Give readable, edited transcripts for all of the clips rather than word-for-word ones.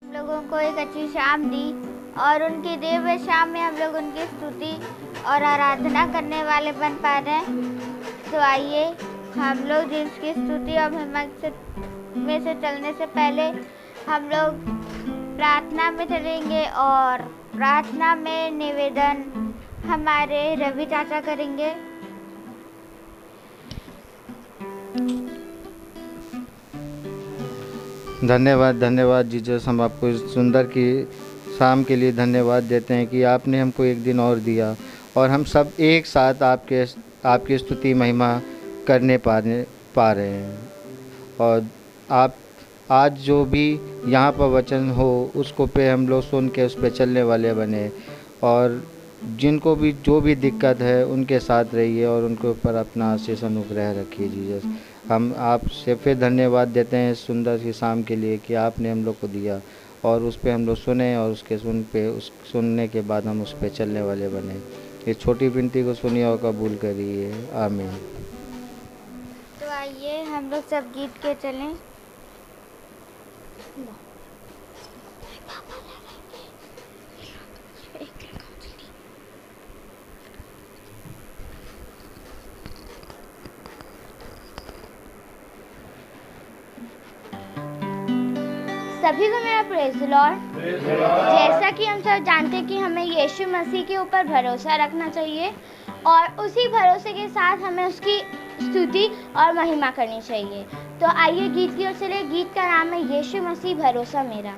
हम लोगों को एक अच्छी शाम दी और उनकी दिव्य शाम में हम लोग उनकी स्तुति और आराधना करने वाले बन पा रहे हैं। तो आइए हम लोग जिसकी स्तुति और महिमा में से चलने से पहले हम लोग प्रार्थना में चलेंगे और प्रार्थना में निवेदन हमारे रवि चाचा करेंगे। धन्यवाद जीसस। हम आपको इस सुंदर की शाम के लिए धन्यवाद देते हैं कि आपने हमको एक दिन और दिया और हम सब एक साथ आपकी स्तुति महिमा करने पा रहे हैं। और आप आज जो भी यहाँ पर वचन हो उसको पे हम लोग सुन के उस पे चलने वाले बने और जिनको भी जो भी दिक्कत है उनके साथ रहिए और उनके ऊपर अपना आशीष अनुग्रह रखिए जीसस। हम आपसे फिर धन्यवाद देते हैं इस सुंदर सी शाम के लिए कि आपने हम लोग को दिया और उस पर हम लोग सुने और उसके सुनने के बाद हम उस पर चलने वाले बने। इस छोटी विनती को सुनिए और कबूल करिए। आमीन। तो आइए हम लोग सब गीत के चलें। सभी को मेरा प्रेज द लॉर्ड। जैसा कि हम सब जानते हैं कि हमें यीशु मसीह के ऊपर भरोसा रखना चाहिए और उसी भरोसे के साथ हमें उसकी स्तुति और महिमा करनी चाहिए। तो आइए गीत की ओर चले। गीत का नाम है यीशु मसीह भरोसा मेरा।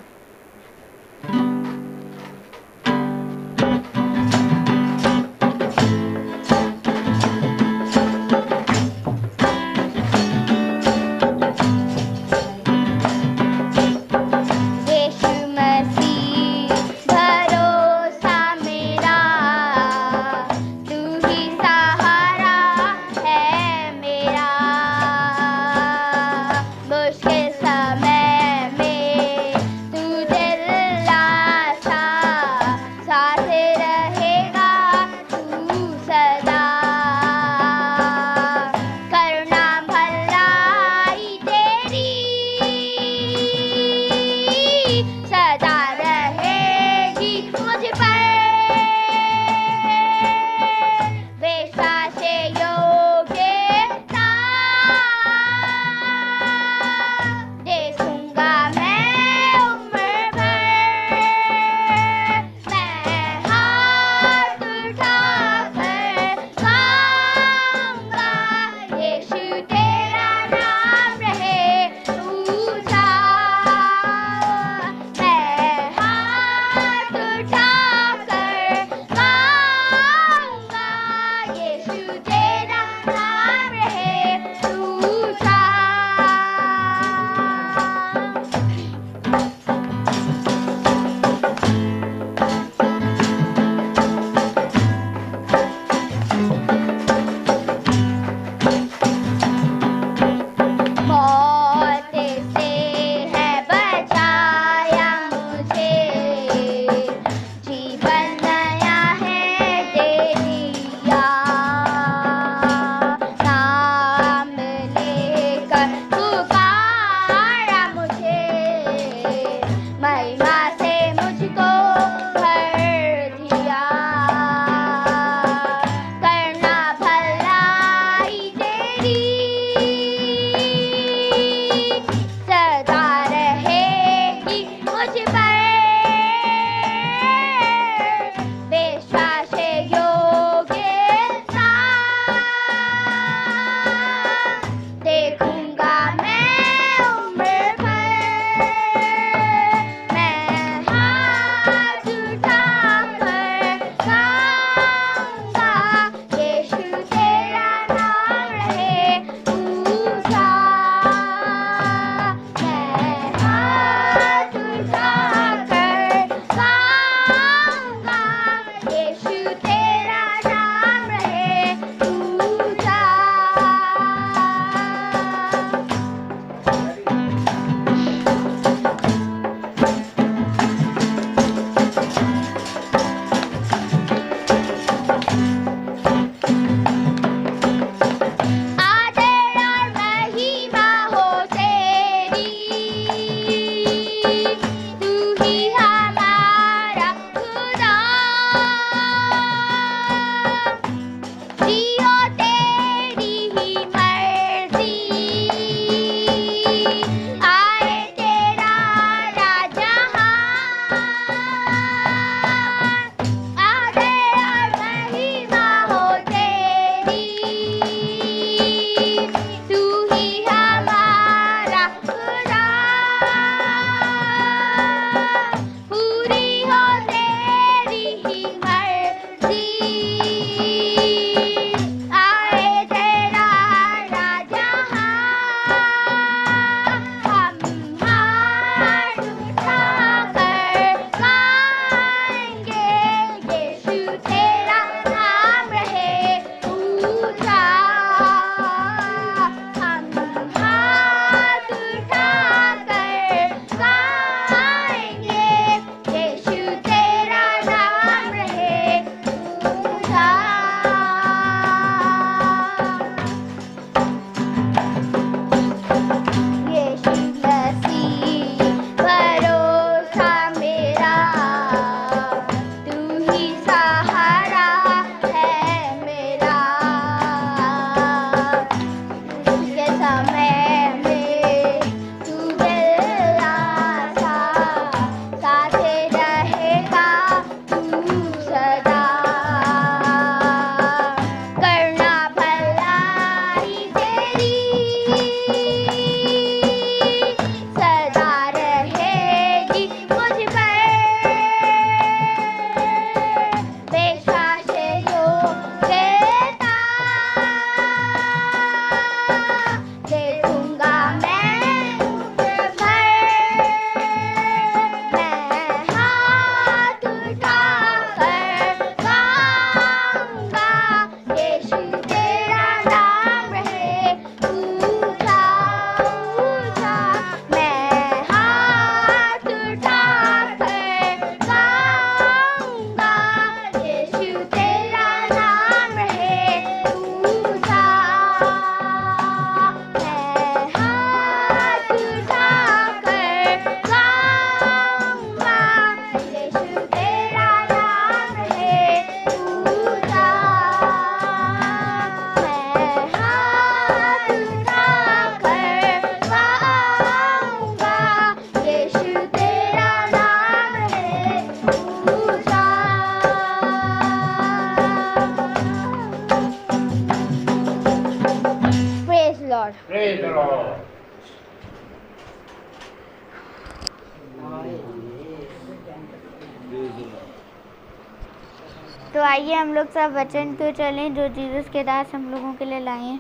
तो आइए हम लोग सब वचन को चलें जो जीसस के दास हम लोगों के लिए लाए हैं।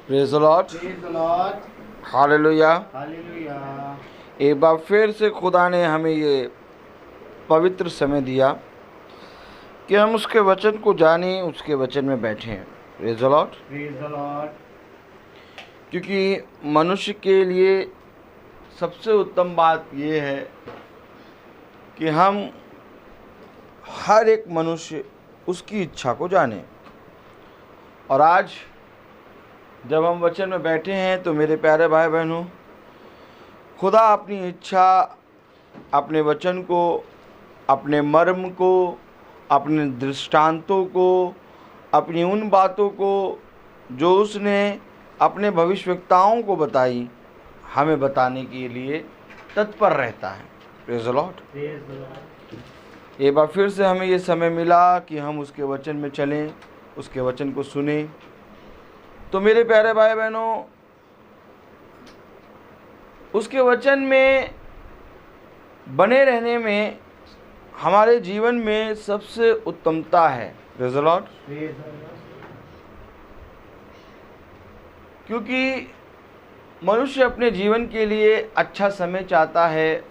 Praise the Lord, hallelujah. एक बार फिर से खुदा ने हमें ये पवित्र समय दिया कि हम उसके वचन को जानें, उसके वचन में बैठें। Praise the Lord. क्योंकि मनुष्य के लिए सबसे उत्तम बात ये है कि हम हर एक मनुष्य उसकी इच्छा को जाने। और आज जब हम वचन में बैठे हैं तो मेरे प्यारे भाई बहनों, खुदा अपनी इच्छा, अपने वचन को, अपने मर्म को, अपने दृष्टांतों को, अपनी उन बातों को जो उसने अपने भविष्यवक्ताओं को बताई, हमें बताने के लिए तत्पर रहता है। Praise the Lord. एक बार फिर से हमें ये समय मिला कि हम उसके वचन में चलें, उसके वचन को सुने। तो मेरे प्यारे भाई बहनों, उसके वचन में बने रहने में हमारे जीवन में सबसे उत्तमता है। Praise the Lord. क्योंकि मनुष्य अपने जीवन के लिए अच्छा समय चाहता है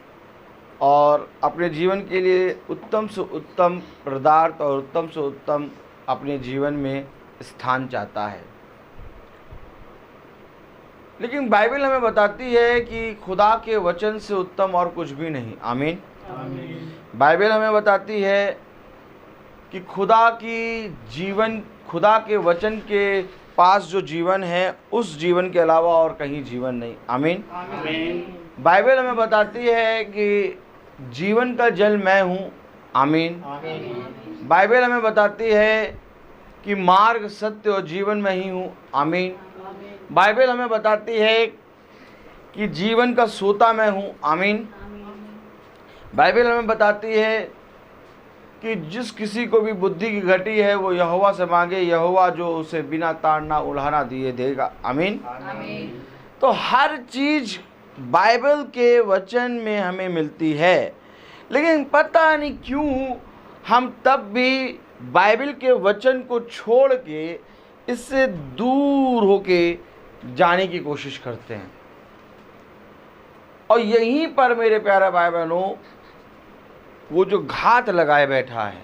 और अपने जीवन के लिए उत्तम से उत्तम पदार्थ और उत्तम से उत्तम अपने जीवन में स्थान चाहता है। लेकिन बाइबल हमें बताती है कि खुदा के वचन से उत्तम और कुछ भी नहीं। आमीन। बाइबल हमें बताती है कि खुदा के वचन के पास जो जीवन है, उस जीवन के अलावा और कहीं जीवन नहीं। आमीन। बाइबल हमें बताती है कि जीवन का जल मैं हूँ। आमीन। बाइबल हमें बताती है कि मार्ग, सत्य और जीवन में ही हूँ। आमीन। बाइबल हमें बताती है कि जीवन का सोता मैं हूँ। आमीन। बाइबल हमें बताती है कि जिस किसी को भी बुद्धि की घटी है वो यहोवा से मांगे, यहोवा जो उसे बिना ताड़ना उल्हाना दिए देगा। आमीन। तो हर चीज बाइबल के वचन में हमें मिलती है। लेकिन पता नहीं क्यों हम तब भी बाइबल के वचन को छोड़ के इससे दूर होके जाने की कोशिश करते हैं। और यहीं पर मेरे प्यारे भाई बहनों, वो जो घात लगाए बैठा है,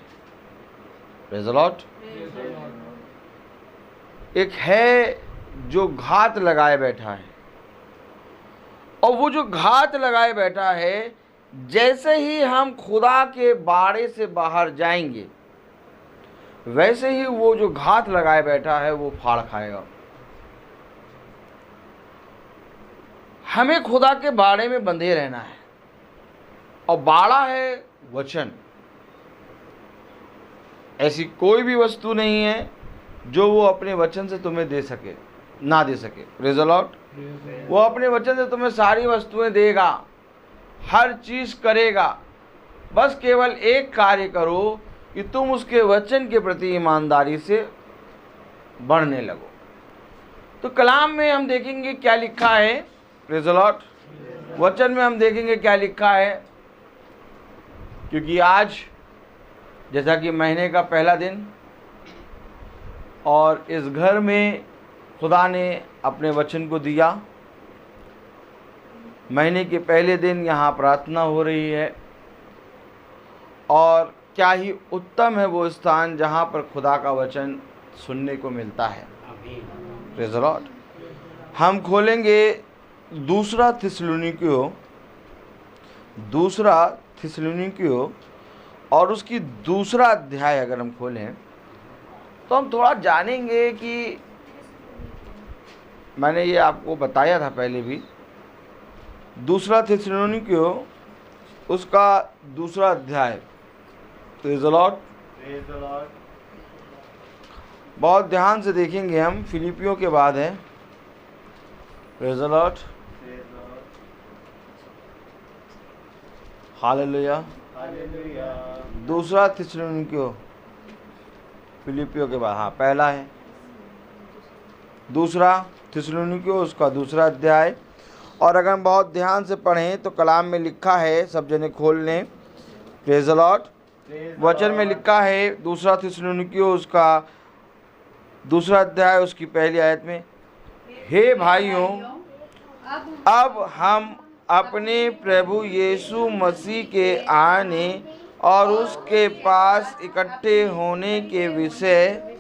प्रेज़ द लॉर्ड, एक है जो घात लगाए बैठा है। और वो जो घात लगाए बैठा है, जैसे ही हम खुदा के बाड़े से बाहर जाएंगे, वैसे ही वो जो घात लगाए बैठा है वो फाड़ खाएगा। हमें खुदा के बाड़े में बंधे रहना है। और बाड़ा है वचन। ऐसी कोई भी वस्तु नहीं है जो वो अपने वचन से तुम्हें दे सके, ना दे सके। Praise the Lord. वो अपने वचन से तुम्हें सारी वस्तुएं देगा, हर चीज करेगा। बस केवल एक कार्य करो कि तुम उसके वचन के प्रति ईमानदारी से बढ़ने लगो। तो कलाम में हम देखेंगे क्या लिखा है। Praise the Lord. वचन में हम देखेंगे क्या लिखा है। क्योंकि आज जैसा कि महीने का पहला दिन और इस घर में खुदा ने अपने वचन को दिया। महीने के पहले दिन यहाँ प्रार्थना हो रही है और क्या ही उत्तम है वो स्थान जहाँ पर खुदा का वचन सुनने को मिलता है। Praise the Lord. हम खोलेंगे दूसरा थिस्सलुनीकियों और उसकी दूसरा अध्याय अगर हम खोलें तो हम थोड़ा जानेंगे कि मैंने ये आपको बताया था पहले भी। दूसरा थिस्सलुनीकियों उसका दूसरा अध्याय। Praise the Lord. बहुत ध्यान से देखेंगे हम। फिलिपियों के बाद है। Praise the Lord. हालेलुया। दूसरा थिस्सलुनीकियों फिलिपियों के बाद, हाँ पहला है। दूसरा थिस्सलुनीकियों उसका दूसरा अध्याय। और अगर हम बहुत ध्यान से पढ़ें तो कलाम में लिखा है, सब जने खोल लें। Praise the Lord. वचन में लिखा है, दूसरा थिस्सलुनीकियों उसका 2 अध्याय उसकी पहली आयत में, हे भाइयों, अब हम अपने प्रभु यीशु मसीह के आने और उसके पास इकट्ठे होने के विषय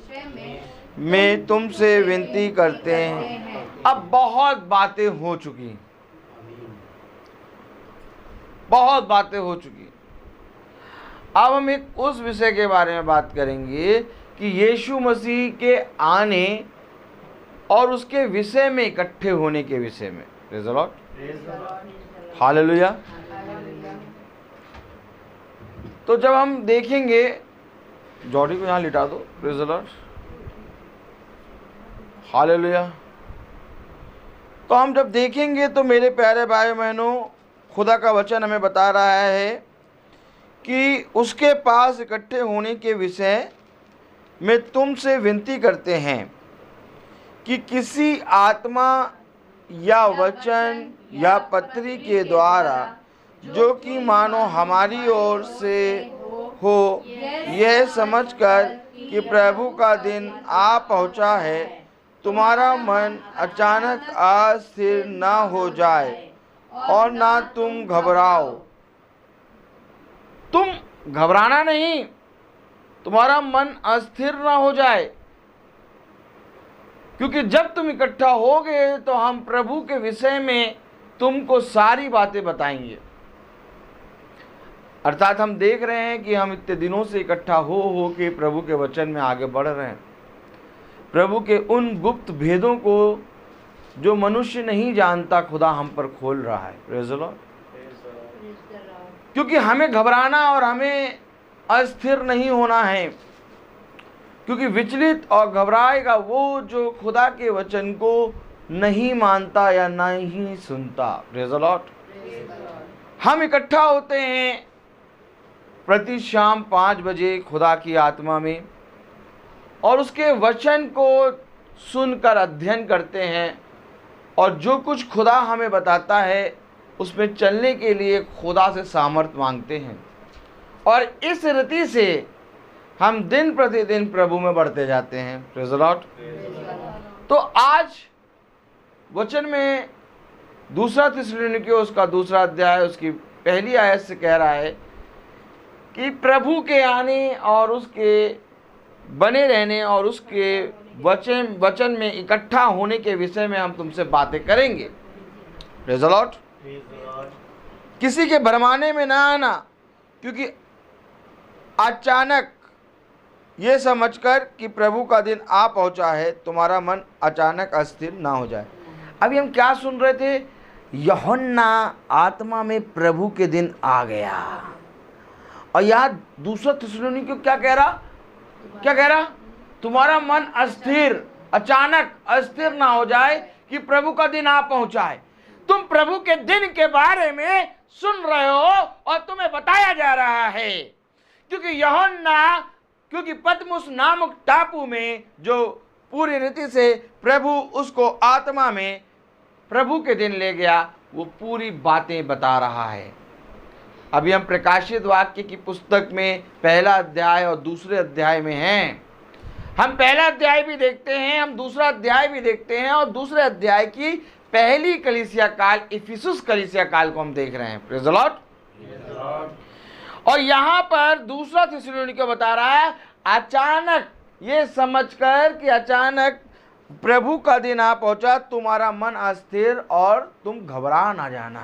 में तुमसे विनती करते हैं। अब बहुत बातें हो चुकी, बहुत बातें हो चुकी। अब हम एक उस विषय के बारे में बात करेंगे कि यीशु मसीह के आने और उसके विषय में इकट्ठे होने के विषय में। Praise the Lord, hallelujah. तो जब हम देखेंगे, जॉडी को यहाँ लिटा दो, प्रेज़ द लॉर्ड, हालेलुया। तो हम जब देखेंगे तो मेरे प्यारे भाई बहनों, खुदा का वचन हमें बता रहा है कि उसके पास इकट्ठे होने के विषय में तुमसे विनती करते हैं कि किसी आत्मा या वचन या पत्री के द्वारा, जो कि मानो हमारी ओर से हो, यह समझकर कि प्रभु का दिन आ पहुंचा है, तुम्हारा मन अचानक अस्थिर न हो जाए और ना तुम घबराओ। तुम घबराना नहीं, तुम्हारा मन अस्थिर ना हो जाए, क्योंकि जब तुम इकट्ठा होगे तो हम प्रभु के विषय में तुमको सारी बातें बताएंगे। अर्थात हम देख रहे हैं कि हम इतने दिनों से इकट्ठा हो के प्रभु के वचन में आगे बढ़ रहे हैं। प्रभु के उन गुप्त भेदों को जो मनुष्य नहीं जानता, खुदा हम पर खोल रहा है। Praise the Lord. क्योंकि हमें घबराना और हमें अस्थिर नहीं होना है, क्योंकि विचलित और घबराएगा वो जो खुदा के वचन को नहीं मानता या नहीं सुनता। Praise the Lord. हम इकट्ठा होते हैं प्रति शाम 5 बजे खुदा की आत्मा में, और उसके वचन को सुनकर अध्ययन करते हैं, और जो कुछ खुदा हमें बताता है उसमें चलने के लिए खुदा से सामर्थ मांगते हैं, और इस रीति से हम दिन प्रतिदिन प्रभु में बढ़ते जाते हैं। Praise the Lord. तो आज वचन में 2 थिस्सलुनीकियों उसका 2 अध्याय उसकी पहली आयत से कह रहा है कि प्रभु के आने और उसके बने रहने और उसके वचन में इकट्ठा होने के विषय में हम तुमसे बातें करेंगे। Praise the Lord. किसी के भरमाने में ना आना, क्योंकि अचानक ये समझकर कि प्रभु का दिन आ पहुंचा है, तुम्हारा मन अचानक अस्थिर ना हो जाए। अभी हम क्या सुन रहे थे? यूहन्ना आत्मा में प्रभु के दिन आ गया, और यहाँ 2 थिस्सलुनीकियों क्या कह रहा? तुम्हारा मन अस्थिर, अचानक अस्थिर ना हो जाए कि प्रभु का दिन आ पहुंचा है। तुम प्रभु के दिन के बारे में सुन रहे हो और तुम्हें बताया जा रहा है, क्योंकि पतमुस नामक टापू में जो पूरी रीति से प्रभु उसको आत्मा में प्रभु के दिन ले गया, वो पूरी बातें बता रहा है। अभी हम प्रकाशित वाक्य की पुस्तक में 1 अध्याय और 2 अध्याय में हैं। हम 1 अध्याय भी देखते हैं, हम 2 अध्याय भी देखते हैं, और 2 अध्याय की पहली कलीसिया काल, इफिसुस कलीसिया काल को हम देख रहे हैं। Praise the Lord. और यहाँ पर 2 थिस्सलुनीकियों बता रहा है, अचानक ये समझकर कि अचानक प्रभु का दिन आ पहुंचा, तुम्हारा मन अस्थिर और तुम घबरा ना जाना।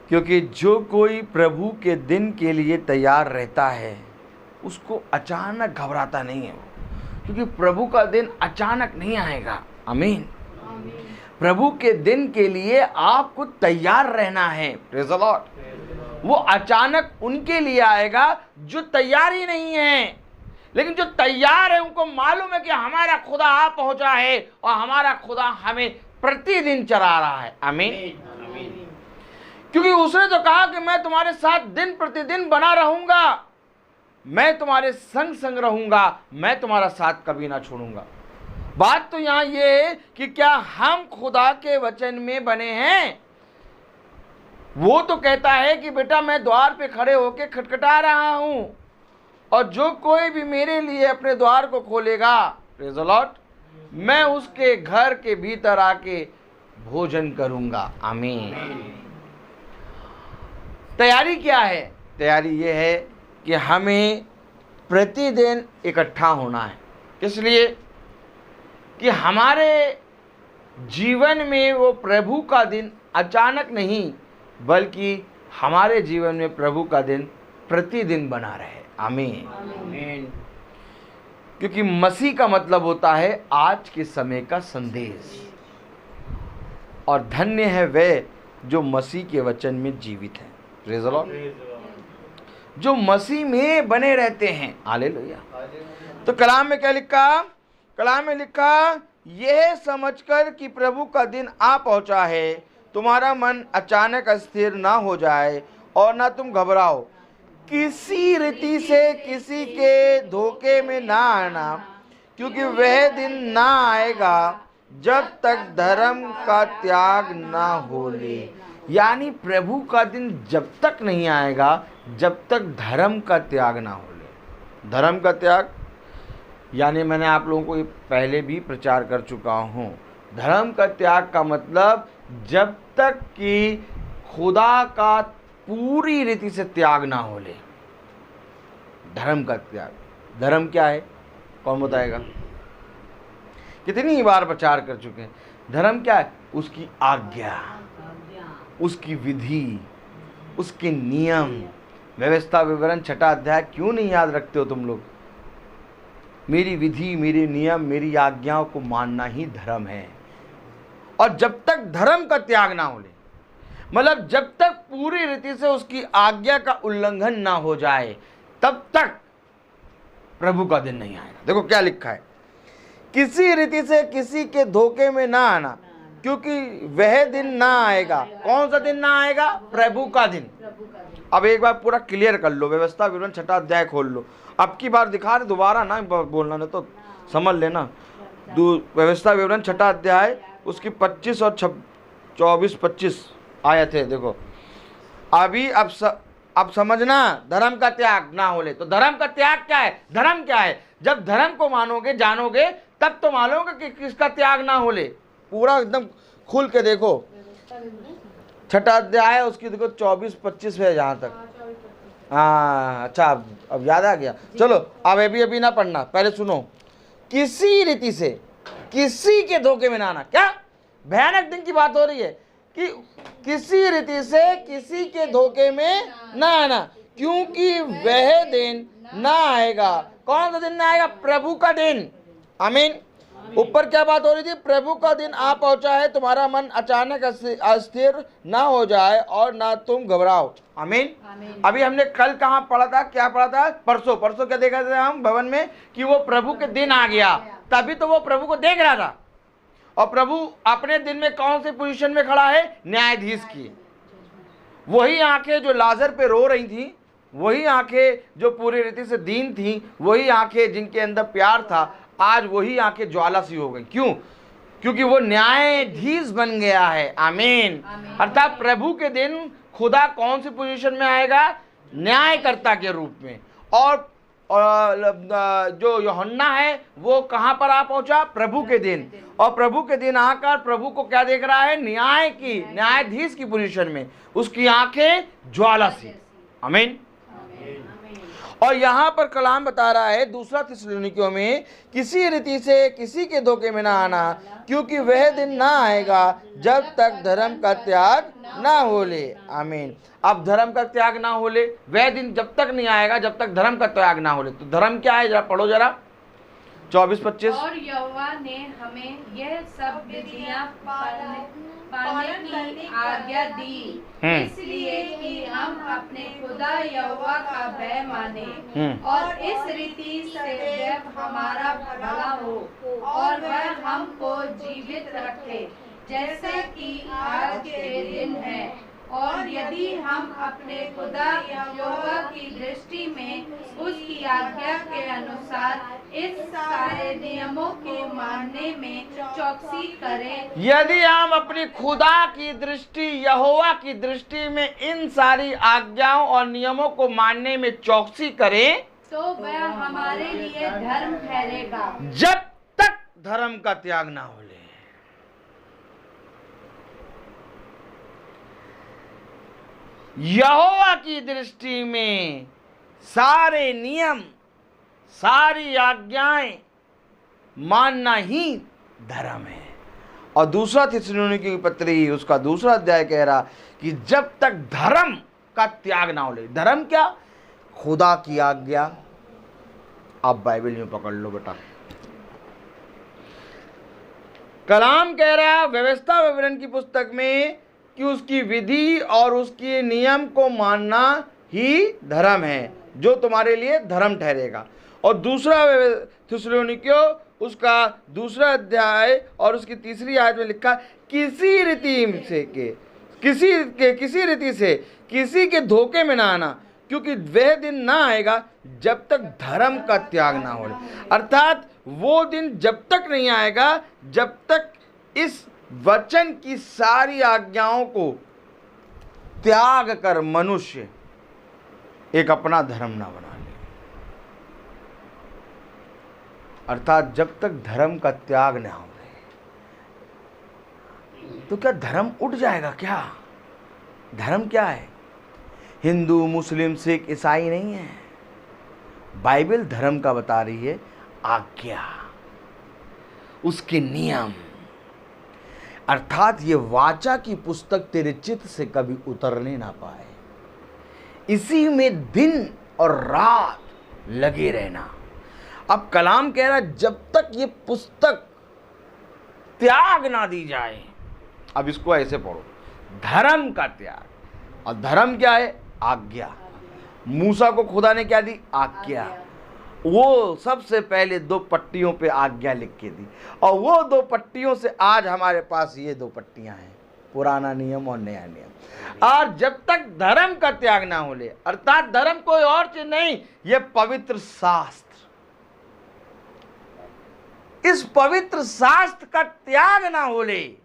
क्योंकि जो कोई प्रभु के दिन के लिए तैयार रहता है उसको अचानक घबराता नहीं है, क्योंकि प्रभु का दिन अचानक नहीं आएगा। आमीन। प्रभु के दिन के लिए आपको तैयार रहना है। Praise the Lord. वो अचानक उनके लिए आएगा जो तैयार ही नहीं है, लेकिन जो तैयार है उनको मालूम है कि हमारा खुदा आ पहुंचा है और हमारा खुदा हमें प्रतिदिन चला रहा है। आमीन। क्योंकि उसने तो कहा कि मैं तुम्हारे साथ दिन प्रतिदिन बना रहूंगा, मैं तुम्हारे संग संग रहूंगा, मैं तुम्हारा साथ कभी ना छोड़ूंगा। बात तो यहाँ ये है कि क्या हम खुदा के वचन में बने हैं? वो तो कहता है कि बेटा मैं द्वार पे खड़े होके खटखटा रहा हूं और जो कोई भी मेरे लिए अपने द्वार को खोलेगा, प्रेज़ द लॉर्ड, मैं उसके घर के भीतर आके भोजन करूंगा। आमीन। तैयारी क्या है? तैयारी ये है कि हमें प्रतिदिन इकट्ठा होना है, इसलिए कि हमारे जीवन में वो प्रभु का दिन अचानक नहीं, बल्कि हमारे जीवन में प्रभु का दिन प्रतिदिन बना रहे। आमीन। आमीन। क्योंकि मसीह का मतलब होता है आज के समय का संदेश, और धन्य है वे जो मसीह के वचन में जीवित हैं। Praise the Lord. जो मसीह में बने रहते हैं। हालेलुया। तो कलाम में क्या लिखा? कलाम में लिखा, यह समझकर कि प्रभु का दिन आ पहुंचा है, तुम्हारा मन अचानक अस्थिर ना हो जाए और ना तुम घबराओ। किसी रीति से किसी के धोखे में ना आना, क्योंकि वह दिन ना आएगा जब तक धर्म का त्याग ना हो ले। यानी प्रभु का दिन जब तक नहीं आएगा जब तक धर्म का त्याग ना हो ले। धर्म का त्याग यानी मैंने आप लोगों को ये पहले भी प्रचार कर चुका हूँ। धर्म का त्याग का मतलब जब तक कि खुदा का पूरी रीति से त्याग ना हो ले। धर्म का त्याग। धर्म क्या है? कौन बताएगा? कितनी बार प्रचार कर चुके हैं। धर्म क्या है? उसकी आज्ञा, उसकी विधि, उसके नियम। व्यवस्था विवरण 6 अध्याय क्यों नहीं याद रखते हो तुम लोग? मेरी विधि, मेरे नियम, मेरी आज्ञाओं को मानना ही धर्म है। और जब तक धर्म का त्याग ना हो ले, मतलब जब तक पूरी रीति से उसकी आज्ञा का उल्लंघन ना हो जाए, तब तक प्रभु का दिन नहीं आएगा। देखो क्या लिखा है, किसी रीति से किसी के धोखे में ना आना, क्योंकि वह दिन ना आएगा। कौन सा दिन ना आएगा? प्रभु का दिन। अब एक बार पूरा क्लियर कर लो, व्यवस्था विवरण 6 अध्याय खोल लो। अब की बार दिखा रहे, दोबारा ना बोलना, नहीं तो समझ लेना। व्यवस्था विवरण 6 अध्याय उसकी 25 और 24-25 आयत है। देखो अभी अब समझना, धर्म का त्याग ना हो ले। तो धर्म का त्याग क्या है? धर्म क्या है? जब धर्म को मानोगे, जानोगे, तब तो मालूम कि किसका त्याग ना हो ले। पूरा एकदम खुल के देखो। 6 अध्याय उसकी देखो 24-25 है जहाँ तक। हाँ अच्छा, अब याद आ गया। चलो अब अभी ना पढ़ना, पहले सुनो। किसी रीति से किसी के धोखे में ना आना। क्या भयानक दिन की बात हो रही है कि किसी रीति से किसी के धोखे में ना आना, क्योंकि वह दिन ना आएगा। कौन सा दिन ना आएगा? प्रभु का दिन। आमीन। ऊपर क्या बात हो रही थी? प्रभु का दिन आ पहुंचा है, तुम्हारा मन अचानक अस्थिर ना हो जाए और ना तुम घबराओ। आमीन। अभी हमने कल कहाँ पढ़ा था? क्या पढ़ा था? परसों क्या देखा था हम भवन में? कि वो प्रभु के दिन आ गया। तभी तो वो प्रभु को देख रहा था। और प्रभु अपने दिन में कौन से पोजीशन में खड़ा है? न्यायाधीश की। वही आंखें जो लाजर पे रो रही थी, वही आंखें जो पूरी रीति से दीन थी, वही आंखें जिनके अंदर प्यार था, आज वही आंखें ज्वाला सी हो गई। क्यों? क्योंकि वो न्यायाधीश बन गया है। आमीन। अर्थात प्रभु के दिन खुदा कौन सी पोजीशन में आएगा? न्यायकर्ता के रूप में। और जो यूहन्ना है वो कहाँ पर आ पहुंचा? प्रभु के दिन। और प्रभु के दिन आकर प्रभु को क्या देख रहा है? न्यायाधीश की पोजीशन में। उसकी आंखें ज्वाला सी। आमीन। और यहाँ पर कलाम बता रहा है 2 थिस्सलुनीकियों में, किसी रीति से किसी के धोखे में ना आना, क्योंकि वह दिन ना आएगा जब तक धर्म का त्याग ना हो ले। आमीन। अब धर्म का त्याग ना हो ले, वह दिन जब तक नहीं आएगा जब तक धर्म का त्याग ना हो ले। तो धर्म क्या है? जरा पढ़ो जरा 24-25। और यहोवा ने हमें यह सब विधियां पाने की आज्ञा दी, इसलिए कि हम अपने खुदा यहोवा का भय माने और इस रीति से जब हमारा भला हो और वह हमको जीवित रखे, जैसे कि आज के दिन है। और यदि हम अपने खुदा यहोवा की दृष्टि में उसकी आज्ञा के अनुसार इस सारे नियमों को मानने में चौकसी करें, यदि हम अपनी खुदा की दृष्टि, यहोवा की दृष्टि में इन सारी आज्ञाओं और नियमों को मानने में चौकसी करें, तो वह हमारे लिए धर्म ठहरेगा, जब तक धर्म का त्याग ना हो ले। यहोवा की दृष्टि में सारे नियम, सारी आज्ञाएं मानना ही धर्म है। और दूसरा थिस्सलुनीकी की पत्री उसका दूसरा अध्याय कह रहा कि जब तक धर्म का त्याग ना हो ले। धर्म क्या? खुदा की आज्ञा। आप बाइबल में पकड़ लो बेटा। कलाम कह रहा व्यवस्था विवरण की पुस्तक में कि उसकी विधि और उसके नियम को मानना ही धर्म है, जो तुम्हारे लिए धर्म ठहरेगा। और दूसरा थिस्सलुनीकियों उसका दूसरा अध्याय और उसकी तीसरी आयत में लिखा, किसी रीति से किसी के धोखे में ना आना, क्योंकि वह दिन ना आएगा जब तक धर्म का त्याग ना हो। अर्थात वो दिन जब तक नहीं आएगा जब तक इस वचन की सारी आज्ञाओं को त्याग कर मनुष्य एक अपना धर्म ना बना ले। अर्थात जब तक धर्म का त्याग ना हो तो क्या धर्म उठ जाएगा? क्या धर्म क्या है? हिंदू, मुस्लिम, सिख, ईसाई नहीं है। बाइबल धर्म का बता रही है आज्ञा, उसके नियम। अर्थात ये वाचा की पुस्तक तेरे चित्त से कभी उतरने ना पाए, इसी में दिन और रात लगे रहना। अब कलाम कह रहा जब तक ये पुस्तक त्याग ना दी जाए। अब इसको ऐसे पढ़ो, धर्म का त्याग। और धर्म क्या है? आज्ञा। मूसा को खुदा ने क्या दी? आज्ञा। वो सबसे पहले 2 पट्टियों पे आज्ञा लिख के दी, और वो 2 पट्टियों से आज हमारे पास ये 2 पट्टियां हैं, पुराना नियम और नया नियम। और जब तक धर्म का त्याग ना हो ले, अर्थात धर्म कोई और चीज नहीं, ये पवित्र शास्त्र, इस पवित्र शास्त्र का त्याग ना हो ले।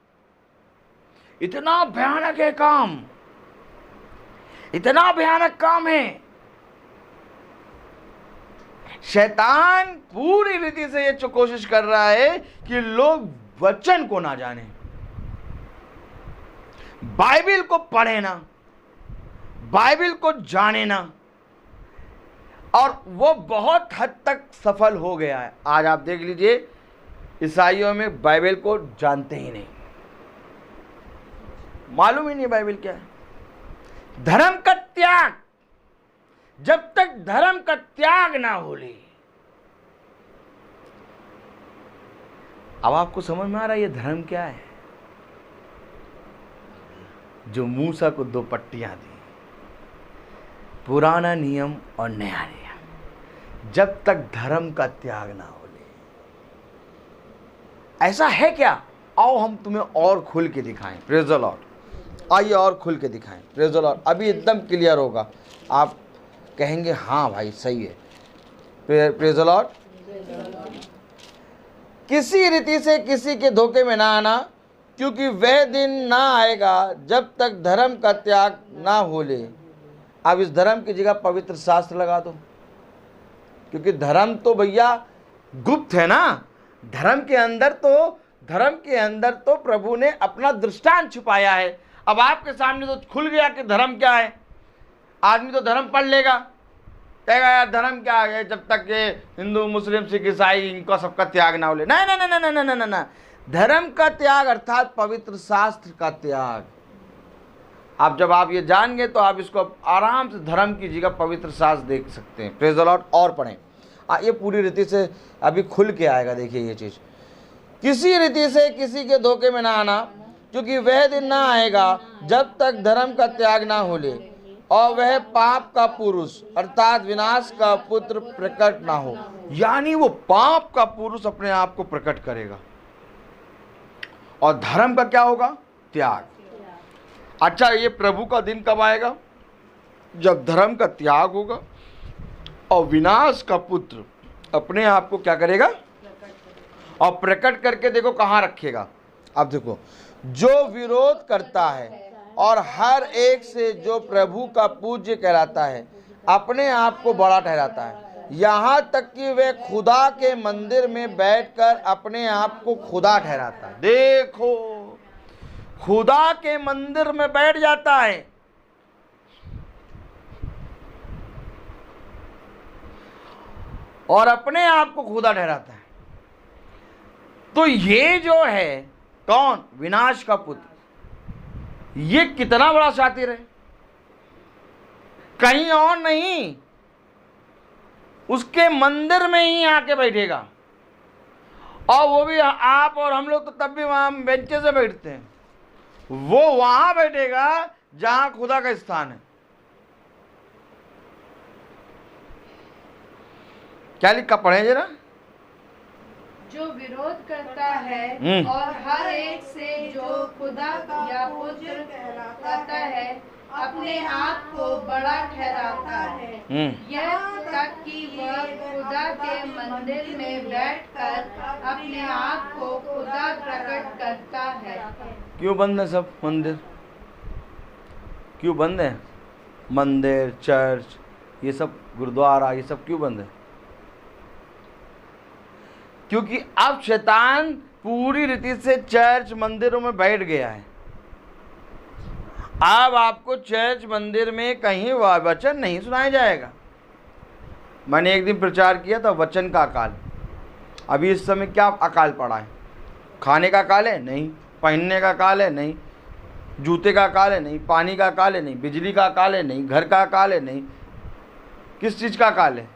इतना भयानक है काम, इतना भयानक काम है। शैतान पूरी रीति से ये कोशिश कर रहा है कि लोग वचन को ना जाने, बाइबल को पढ़े ना, बाइबल को जाने ना। और वो बहुत हद तक सफल हो गया है। आज आप देख लीजिए, ईसाइयों में बाइबल को जानते ही नहीं, मालूम ही नहीं बाइबल क्या है। धर्म का त्याग, जब तक धर्म का त्याग ना हो ले। अब आपको समझ में आ रहा है ये धर्म क्या है? जो मूसा को 2 पट्टियां दी, पुराना नियम और नया नियम, जब तक धर्म का त्याग ना हो ले। ऐसा है क्या? आओ हम तुम्हें और खुल के दिखाएं। Praise the Lord. आइए और खुल के दिखाएं। Praise the Lord. अभी एकदम क्लियर होगा, आप कहेंगे हाँ भाई सही है। Praise the Lord. किसी रीति से किसी के धोखे में ना आना, क्योंकि वह दिन ना आएगा जब तक धर्म का त्याग ना हो ले। अब इस धर्म की जगह पवित्र शास्त्र लगा दो, क्योंकि धर्म तो भैया गुप्त है ना। धर्म के अंदर तो प्रभु ने अपना दृष्टांत छुपाया है। अब आपके सामने तो खुल गया कि धर्म क्या है। आदमी तो धर्म पढ़ लेगा, कहेगा यार धर्म क्या है, जब तक ये हिंदू, मुस्लिम, सिख, ईसाई इनका सबका त्याग ना हो ले। नहीं नहीं नहीं नहीं नहीं नहीं, धर्म का त्याग अर्थात पवित्र शास्त्र का त्याग। अब जब आप ये जान गए तो आप इसको आराम से धर्म की जगह पवित्र शास्त्र देख सकते हैं। Praise the Lord. और पढ़ें, ये पूरी रीति से अभी खुल के आएगा। देखिए ये चीज़, किसी रीति से किसी के धोखे में ना आना, क्योंकि वह दिन ना आएगा जब तक धर्म का त्याग ना हो ले, और वह पाप का पुरुष अर्थात विनाश का पुत्र प्रकट ना हो। यानी वो पाप का पुरुष अपने आप को प्रकट करेगा, और धर्म का क्या होगा? त्याग। अच्छा, ये प्रभु का दिन कब आएगा? जब धर्म का त्याग होगा और विनाश का पुत्र अपने आप को क्या करेगा? और प्रकट करके देखो कहाँ रखेगा। अब देखो, जो विरोध करता है और हर एक से जो प्रभु का पूज्य कहलाता है अपने आप को बड़ा ठहराता है, यहाँ तक कि वे खुदा के मंदिर में बैठकर अपने आप को खुदा ठहराता है। देखो, खुदा के मंदिर में बैठ जाता है। और अपने आप को खुदा ठहराता है। तो ये जो है कौन? विनाश का पुत्र। ये कितना बड़ा शातिर है, कहीं और नहीं, उसके मंदिर में ही आके बैठेगा। और वो भी आप और हम लोग तो तब भी वहां बेंचे से बैठते हैं, वो वहां बैठेगा जहां खुदा का स्थान है। क्या लिखा, पढ़े जरा। जो विरोध करता है और हर एक से जो खुदा या पुत्र कहलाता है अपने आप को बड़ा ठहराता है, यह तक कि वह खुदा के मंदिर में बैठकर अपने आप को खुदा प्रकट करता है। क्यों बंद है सब मंदिर? क्यों बंद है मंदिर, चर्च, ये सब गुरुद्वारा, ये सब क्यों बंद है? क्योंकि अब शैतान पूरी रीति से चर्च मंदिरों में बैठ गया है। अब आपको चर्च मंदिर में कहीं वचन नहीं सुनाया जाएगा। मैंने एक दिन प्रचार किया था वचन का अकाल। अभी इस समय क्या अकाल पड़ा है? खाने का अकाल है? नहीं। पहनने का अकाल है? नहीं। जूते का अकाल है? नहीं। पानी का अकाल है? नहीं। बिजली का अकाल है? नहीं। घर का अकाल है? नहीं। किस चीज़ का अकाल है?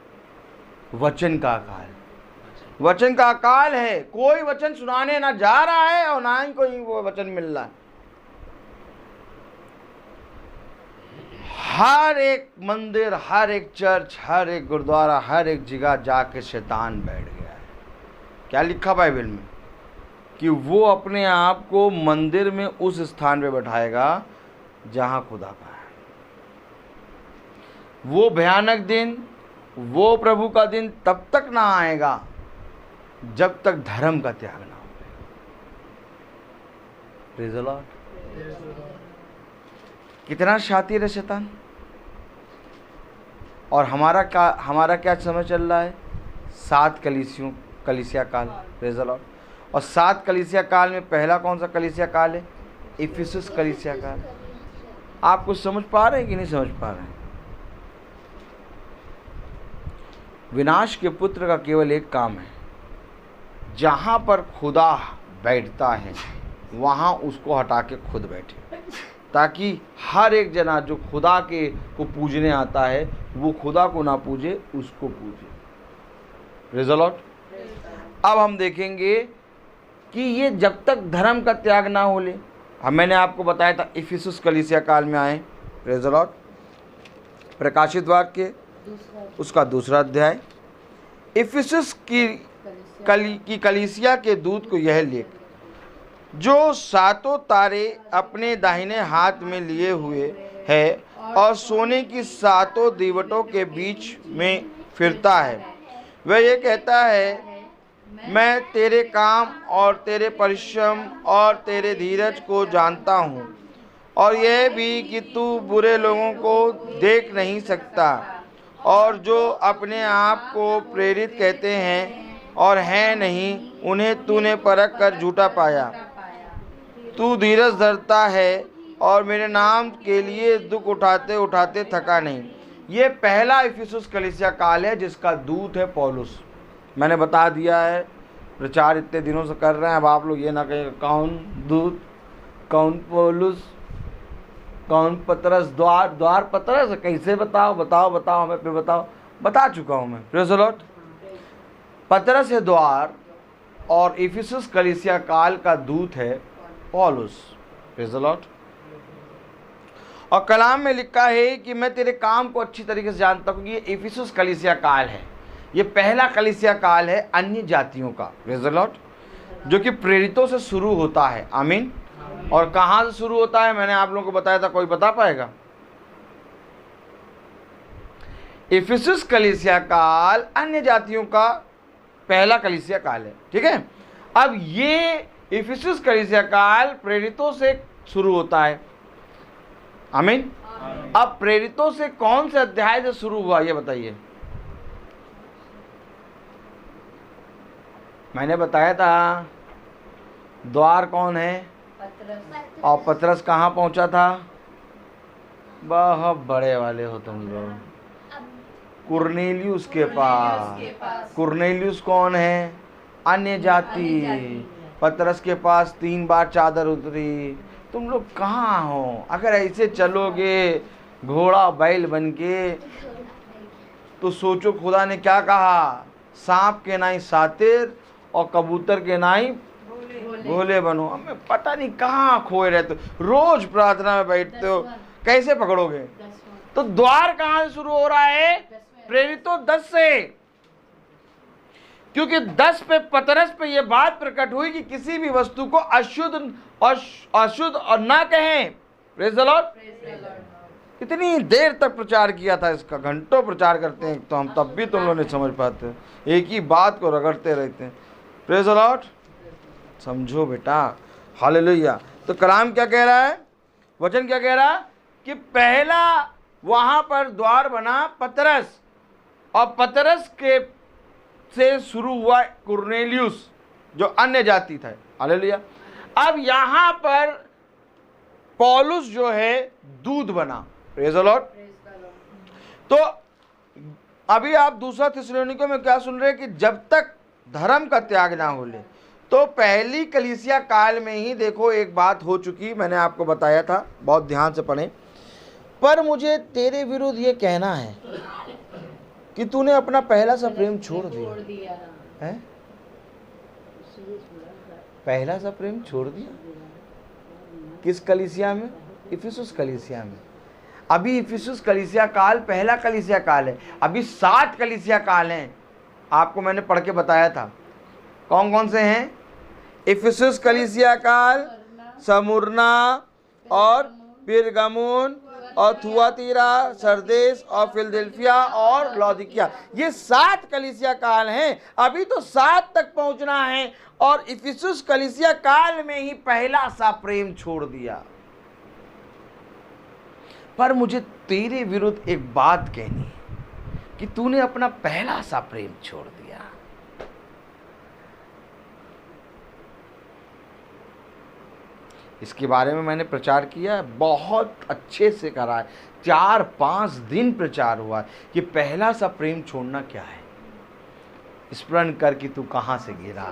वचन का अकाल है। वचन का अकाल है। कोई वचन सुनाने ना जा रहा है और ना ही कोई वो वचन मिल रहा है। हर एक मंदिर, हर एक चर्च, हर एक गुरुद्वारा, हर एक जगह जाके शैतान बैठ गया है। क्या लिखा बाइबल में? कि वो अपने आप को मंदिर में उस स्थान पे बैठाएगा जहां खुदा का है। वो भयानक दिन, वो प्रभु का दिन तब तक ना आएगा जब तक धर्म का त्याग ना हो। Praise the Lord. कितना शातिर है शैतान। और हमारा क्या समय चल रहा है? 7 कलीसिया काल। Praise the Lord. और 7 कलीसिया काल में पहला कौन सा कलीसिया काल है? इफिसुस कलीसिया काल। आप कुछ समझ पा रहे हैं कि नहीं समझ पा रहे हैं? विनाश के पुत्र का केवल एक काम है, जहाँ पर खुदा बैठता है वहाँ उसको हटा के खुद बैठे, ताकि हर एक जना जो खुदा के को पूजने आता है वो खुदा को ना पूजे, उसको पूजे। Praise the Lord. अब हम देखेंगे कि ये जब तक धर्म का त्याग ना हो ले। अब मैंने आपको बताया था इफिसुस कलीसिया काल में आए। Praise the Lord. प्रकाशित वाक्य उसका 2 अध्याय। इफिसुस की कलीसिया के दूत को यह लिख, जो 7 तारे अपने दाहिने हाथ में लिए हुए है और सोने की 7 दीवटों के बीच में फिरता है, वह ये कहता है, मैं तेरे काम और तेरे परिश्रम और तेरे धीरज को जानता हूँ, और यह भी कि तू बुरे लोगों को देख नहीं सकता, और जो अपने आप को प्रेरित कहते हैं और हैं नहीं, उन्हें तूने परख कर झूठा पाया। तू धीरज धरता है और मेरे नाम के लिए दुख उठाते उठाते थका नहीं। ये पहला इफिसुस कलीसिया काल है जिसका दूत है पौलुस। मैंने बता दिया है, प्रचार इतने दिनों से कर रहे हैं। अब आप लोग ये ना कहें कौन दूत, कौन पौलुस, कौन पतरस, द्वार पतरस, कैसे बताओ हमें, फिर बता चुका हूँ मैं। Praise the Lord. पतरस है द्वार और इफिसुस कलीसिया काल का दूत है पौलुस। Praise the Lord. और कलाम में लिखा है कि मैं तेरे काम को अच्छी तरीके से जानता हूँ। ये इफिसुस कलीसिया काल है, ये पहला कलीसिया काल है अन्य जातियों का। Praise the Lord. जो कि प्रेरितों से शुरू होता है। आमीन। और कहाँ से शुरू होता है मैंने आप लोगों को बताया था, कोई बता पाएगा? इफिसुस कलीसिया काल अन्य जातियों का पहला कलीसिया काल है, ठीक है। अब ये इफिसुस कलीसिया काल प्रेरितों से शुरू होता है, आमीन। अब प्रेरितों से कौन से अध्याय से शुरू हुआ ये बताइए। मैंने बताया था द्वार कौन है, और पतरस कहाँ पहुंचा था? बहुत बड़े वाले हो तुम लोग। कुरनेलियुस के पास। कुरनेलियुस कौन है? अन्य जाति। पतरस के पास 3 बार चादर उतरी। तुम लोग कहाँ हो? अगर ऐसे चलोगे घोड़ा बैल बन के तो सोचो खुदा ने क्या कहा, सांप के नाई सातिर और कबूतर के नाई भोले बनो। हमें पता नहीं कहाँ खोए रहते हो, रोज प्रार्थना में बैठते हो, कैसे पकड़ोगे? तो द्वार कहाँ से शुरू हो रहा है? प्रेरितों 10 से, क्योंकि 10 पे पतरस पे ये बात प्रकट हुई कि किसी भी वस्तु को अशुद्ध और ना कहें। Praise the Lord. इतनी देर तक प्रचार किया था इसका, घंटों प्रचार करते हैं तो हम तब भी तुम लोग नहीं समझ पाते, एक ही बात को रगड़ते रहते हैं। Praise the Lord. समझो बेटा, हालेलुया। तो कलाम क्या कह रहा है, वचन क्या कह रहा है कि पहला वहां पर द्वार बना पतरस, और पतरस के से शुरू हुआ कुरनेलियुस जो अन्य जाति था। हालेलुया। अब यहां पर पौलुस जो है दूत बना। Praise the Lord. तो अभी आप दूसरा थिस्सलुनीकियों में क्या सुन रहे हैं कि जब तक धर्म का त्याग ना हो ले, तो पहली कलीसिया काल में ही देखो एक बात हो चुकी, मैंने आपको बताया था, बहुत ध्यान से पढ़ें। पर मुझे तेरे विरुद्ध ये कहना है कि तूने अपना पहला सा प्रेम छोड़ दिया है। पहला सा प्रेम छोड़ दिया। किस कलीसिया में? इफिसुस कलीसिया में। अभी इफिसुस कलीसिया काल पहला कलीसिया काल है, अभी 7 कलीसिया काल हैं। आपको मैंने पढ़ के बताया था कौन कौन से हैं। इफिसुस कलीसिया काल, स्मुर्ना और पिरगमुन और थुआतीरा, सरदेस और फिलडेल्फिया और लौदीकिया, ये 7 कलीसिया काल हैं। अभी तो 7 तक पहुंचना है, और इफिसुस कलीसिया काल में ही पहला सा प्रेम छोड़ दिया। पर मुझे तेरे विरुद्ध एक बात कहनी है कि तूने अपना पहला सा प्रेम छोड़ दिया। इसके बारे में मैंने प्रचार किया, बहुत अच्छे से करा है, 4-5 दिन प्रचार हुआ है कि पहला सा प्रेम छोड़ना क्या है। स्मरण कर कि तू कहां से गिरा।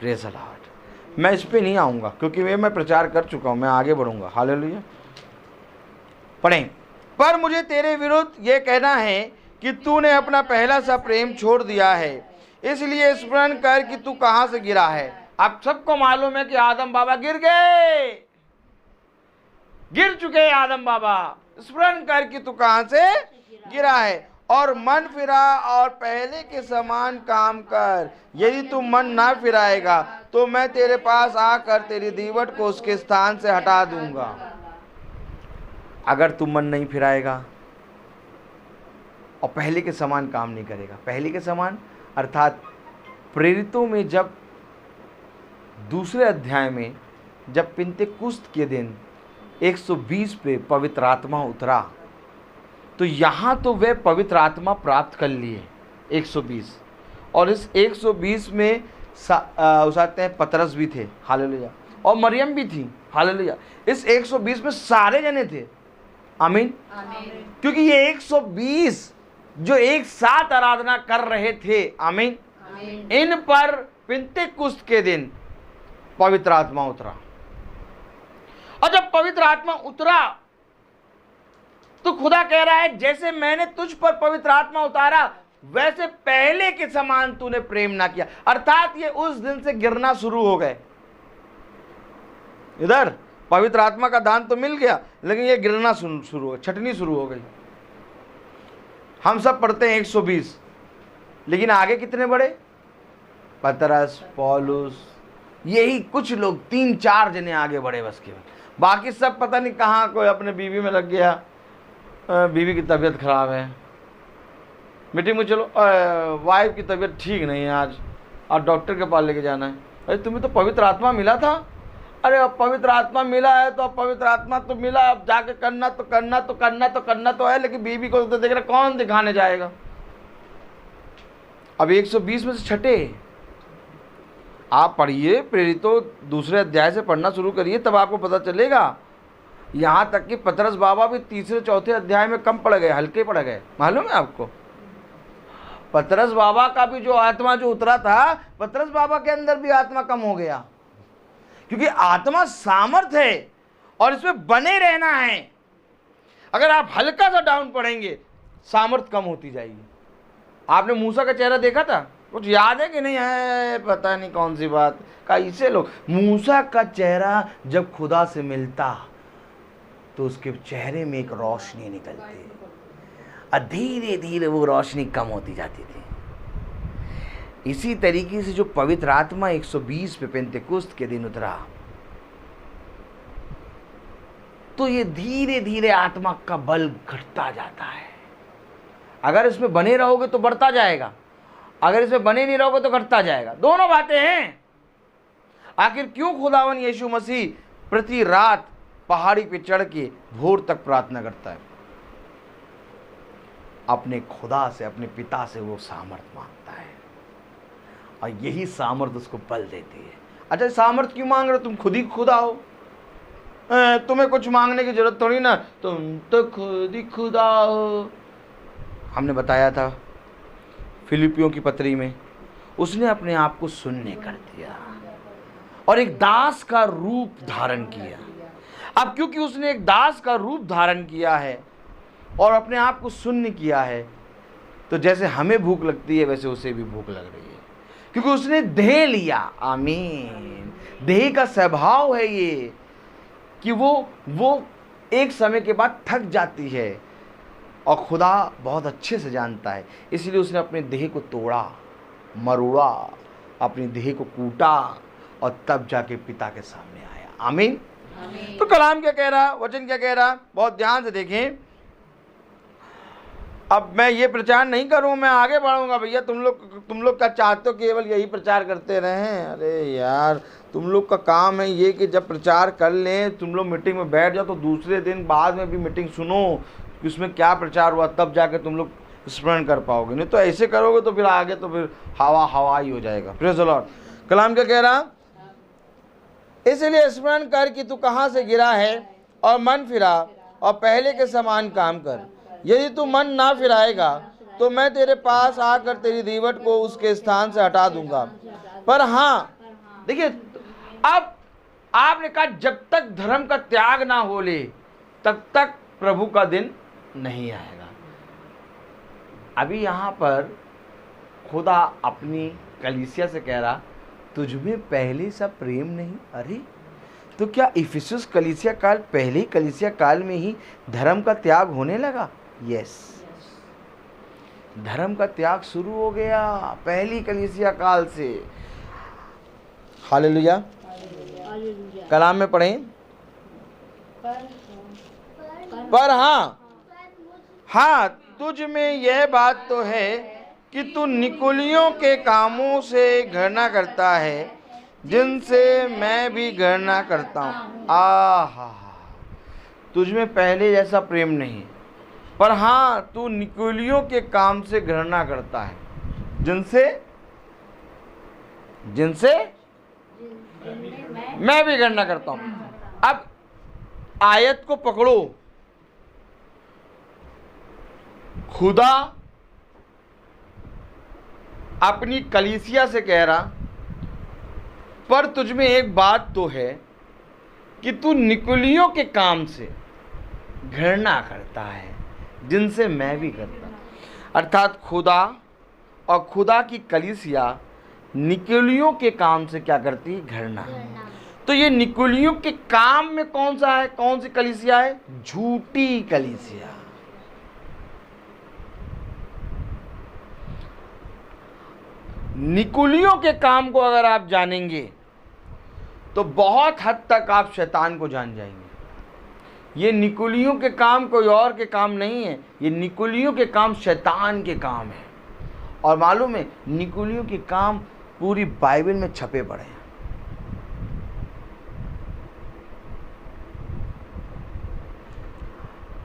Praise the Lord. मैं इस पे नहीं आऊंगा क्योंकि मैं प्रचार कर चुका हूं, मैं आगे बढ़ूंगा। हालेलुया। पढ़ें। पर मुझे तेरे विरुद्ध ये कहना है कि तूने अपना पहला सा प्रेम छोड़ दिया है, इसलिए स्मरण कर कि तू कहां से गिरा है। आप सबको मालूम है कि आदम बाबा गिर गए, गिर चुके आदम बाबा। स्मरण कर कि तू कहां से गिरा है, और मन फिरा और पहले के समान काम कर। यदि तू मन ना फिराएगा तो मैं तेरे पास आकर तेरी दीवट को उसके स्थान से हटा दूंगा। अगर तू मन नहीं फिराएगा और पहले के समान काम नहीं करेगा, पहले के समान अर्थात प्रेरितों में जब दूसरे अध्याय में जब पिंतेकुस्त के दिन 120 पे पवित्र आत्मा उतरा, तो यहाँ तो वे पवित्र आत्मा प्राप्त कर लिए 120, और इस 120 में उसाते हैं पतरस भी थे। हालेलुया। और मरियम भी थी। हालेलुया। इस 120 में सारे जने थे। आमीन। क्योंकि ये 120 जो एक साथ आराधना कर रहे थे, आमीन, इन पर पिंतेकुस्त के दिन पवित्र आत्मा उतरा। और जब पवित्र आत्मा उतरा तो खुदा कह रहा है जैसे मैंने तुझ पर पवित्र आत्मा उतारा वैसे पहले के समान तूने प्रेम ना किया। अर्थात ये उस दिन से गिरना शुरू हो गए। इधर पवित्र आत्मा का दान तो मिल गया, लेकिन ये गिरना शुरू हो, छटनी शुरू हो गई। हम सब पढ़ते हैं 120, लेकिन आगे कितने बढ़े? पतरस, पौलुस, यही कुछ लोग 3-4 जने आगे बढ़े बस केवल, बाकी सब पता नहीं कहाँ कोई अपने बीवी में लग गया, बीवी की तबीयत खराब है, मीटिंग में चलो, वाइफ की तबीयत ठीक नहीं है आज डॉक्टर के पास लेके जाना है। अरे तुम्हें तो पवित्र आत्मा मिला था, अरे अब पवित्र आत्मा मिला है तो अब पवित्र आत्मा तो मिला, अब जाके करना तो है, लेकिन बीवी को तो देख रहे कौन दिखाने जाएगा। अब 120 में से छठे आप पढ़िए, प्रेरितों दूसरे अध्याय से पढ़ना शुरू करिए, तब आपको पता चलेगा। यहाँ तक कि पतरस बाबा भी 3-4 अध्याय में कम पड़ गए, हल्के पड़ गए, मालूम है आपको। पतरस बाबा का भी जो आत्मा जो उतरा था, पतरस बाबा के अंदर भी आत्मा कम हो गया, क्योंकि आत्मा सामर्थ है और इसमें बने रहना है। अगर आप हल्का सा डाउन पड़ेंगे, सामर्थ कम होती जाएगी। आपने मूसा का चेहरा देखा था, कुछ याद है कि नहीं है, पता नहीं कौन सी बात, कैसे लोग, मूसा का चेहरा जब खुदा से मिलता तो उसके चेहरे में एक रोशनी निकलती, और धीरे धीरे वो रोशनी कम होती जाती थी। इसी तरीके से जो पवित्र आत्मा 120 पे पेंतेकुस्त के दिन उतरा, तो ये धीरे धीरे आत्मा का बल घटता जाता है। अगर इसमें बने रहोगे तो बढ़ता जाएगा, अगर इसमें बने नहीं रहोगे तो घटता जाएगा। दोनों बातें हैं। आखिर क्यों खुदावन यीशु मसीह प्रति रात पहाड़ी पे चढ़ के भोर तक प्रार्थना करता है? अपने खुदा से, अपने पिता से वो सामर्थ मांगता है, और यही सामर्थ उसको बल देती है। अच्छा, सामर्थ क्यों मांग रहे हो? तुम खुद ही खुदा हो, तुम्हें कुछ मांगने की जरूरत थोड़ी ना, तुम तो खुद ही खुदा हो। हमने बताया था फिलिपियों की पत्री में, उसने अपने आप को शून्य कर दिया और एक दास का रूप धारण किया। अब क्योंकि उसने एक दास का रूप धारण किया है और अपने आप को शून्य किया है, तो जैसे हमें भूख लगती है वैसे उसे भी भूख लग रही है, क्योंकि उसने देह लिया। आमीन। देह का स्वभाव है ये कि वो एक समय के बाद थक जाती है, और खुदा बहुत अच्छे से जानता है, इसलिए उसने अपने देह को तोड़ा, मरोड़ा, अपनी देह को कूटा, और तब जाके पिता के सामने आया। आमीन। तो कलाम क्या कह रहा, वचन क्या कह रहा, बहुत ध्यान से देखें। अब मैं ये प्रचार नहीं करूँ, मैं आगे बढ़ूंगा। भैया तुम लोग क्या चाहते हो, केवल यही प्रचार करते रहें? अरे यार, तुम लोग का काम है ये कि जब प्रचार कर लें, तुम लोग मीटिंग में बैठ जाओ, तो दूसरे दिन बाद में भी मीटिंग सुनो कि उसमें क्या प्रचार हुआ, तब जाके तुम लोग स्मरण कर पाओगे। नहीं तो ऐसे करोगे तो फिर आगे तो फिर हवा ही हो जाएगा। Praise the Lord. कलाम क्या कह रहा, इसलिए स्मरण कर कि तू कहाँ से गिरा है, और मन फिरा और पहले के समान काम कर। यदि तू मन ना फिराएगा तो मैं तेरे पास आकर तेरी दीवट को उसके स्थान से हटा दूंगा। पर हाँ, देखिए, अब आपने कहा जब तक धर्म का त्याग ना हो ले तब तक प्रभु का दिन नहीं आएगा। अभी यहाँ पर खुदा अपनी कलीसिया से कह रहा, तुझमें पहले सा प्रेम नहीं? अरे तो क्या इफिसुस कलीसिया काल, पहले कलीसिया काल में ही धर्म का त्याग होने लगा? यस, धर्म का त्याग शुरू हो गया पहली कलीसिया काल से। हालेलुया। कलाम में पढ़ें, पर हाँ तुझ में यह बात तो है कि तू निकुलियों के कामों से घृणा करता है, जिनसे मैं भी घृणा करता हूँ। आहा, तुझ में पहले जैसा प्रेम नहीं, पर हाँ तू निकुलियों के काम से घृणा करता है, जिनसे मैं भी घृणा करता हूँ। अब आयत को पकड़ो, खुदा अपनी कलीसिया से कह रहा, पर तुझमें एक बात तो है कि तू निकुलियों के काम से घृणा करता है, जिनसे मैं भी करता। अर्थात खुदा और खुदा की कलीसिया निकुलियों के काम से क्या करती है? घृणा। तो ये निकुलियों के काम में कौन सा है, कौन सी कलीसिया है? झूठी कलीसिया। निकुलियों के काम को अगर आप जानेंगे तो बहुत हद तक आप शैतान को जान जाएंगे। ये निकुलियों के काम कोई और के काम नहीं है, ये निकुलियों के काम शैतान के काम है। और मालूम है निकुलियों के काम पूरी बाइबल में छपे पड़े हैं।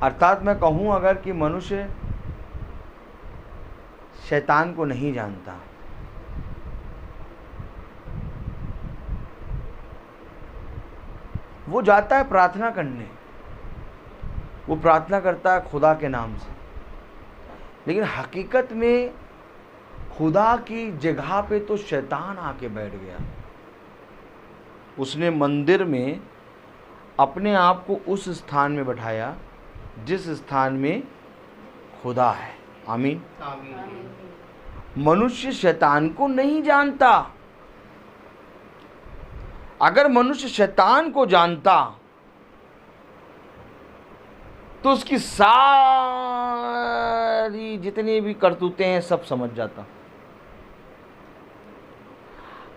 अर्थात मैं कहूं अगर कि मनुष्य शैतान को नहीं जानता, वो जाता है प्रार्थना करने, वो प्रार्थना करता है खुदा के नाम से, लेकिन हकीकत में खुदा की जगह पे तो शैतान आके बैठ गया। उसने मंदिर में अपने आप को उस स्थान में बैठाया जिस स्थान में खुदा है। आमीन। मनुष्य शैतान को नहीं जानता। अगर मनुष्य शैतान को जानता तो उसकी सारी जितनी भी करतूतें हैं सब समझ जाता।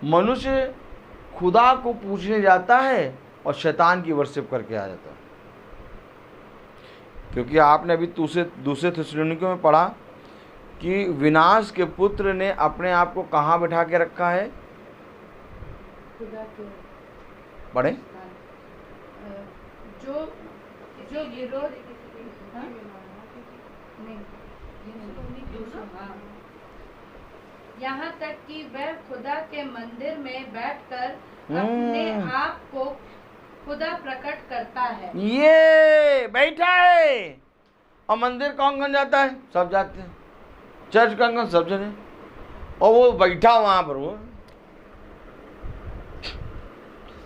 मनुष्य खुदा को पूछने जाता है और शैतान की वर्शिप करके आ जाता है। क्योंकि आपने अभी दूसरे थिस्सलुनीकियों में पढ़ा कि विनाश के पुत्र ने अपने आप को कहाँ बैठा के रखा है। पढ़े जो विरोध यहाँ तक कि वह खुदा के मंदिर में बैठकर अपने आप को खुदा प्रकट करता है। ये बैठा है और मंदिर कौन कौन जाता है? सब जाते हैं। चर्च कौन कौन? सब जने। और वो बैठा वहां पर, वो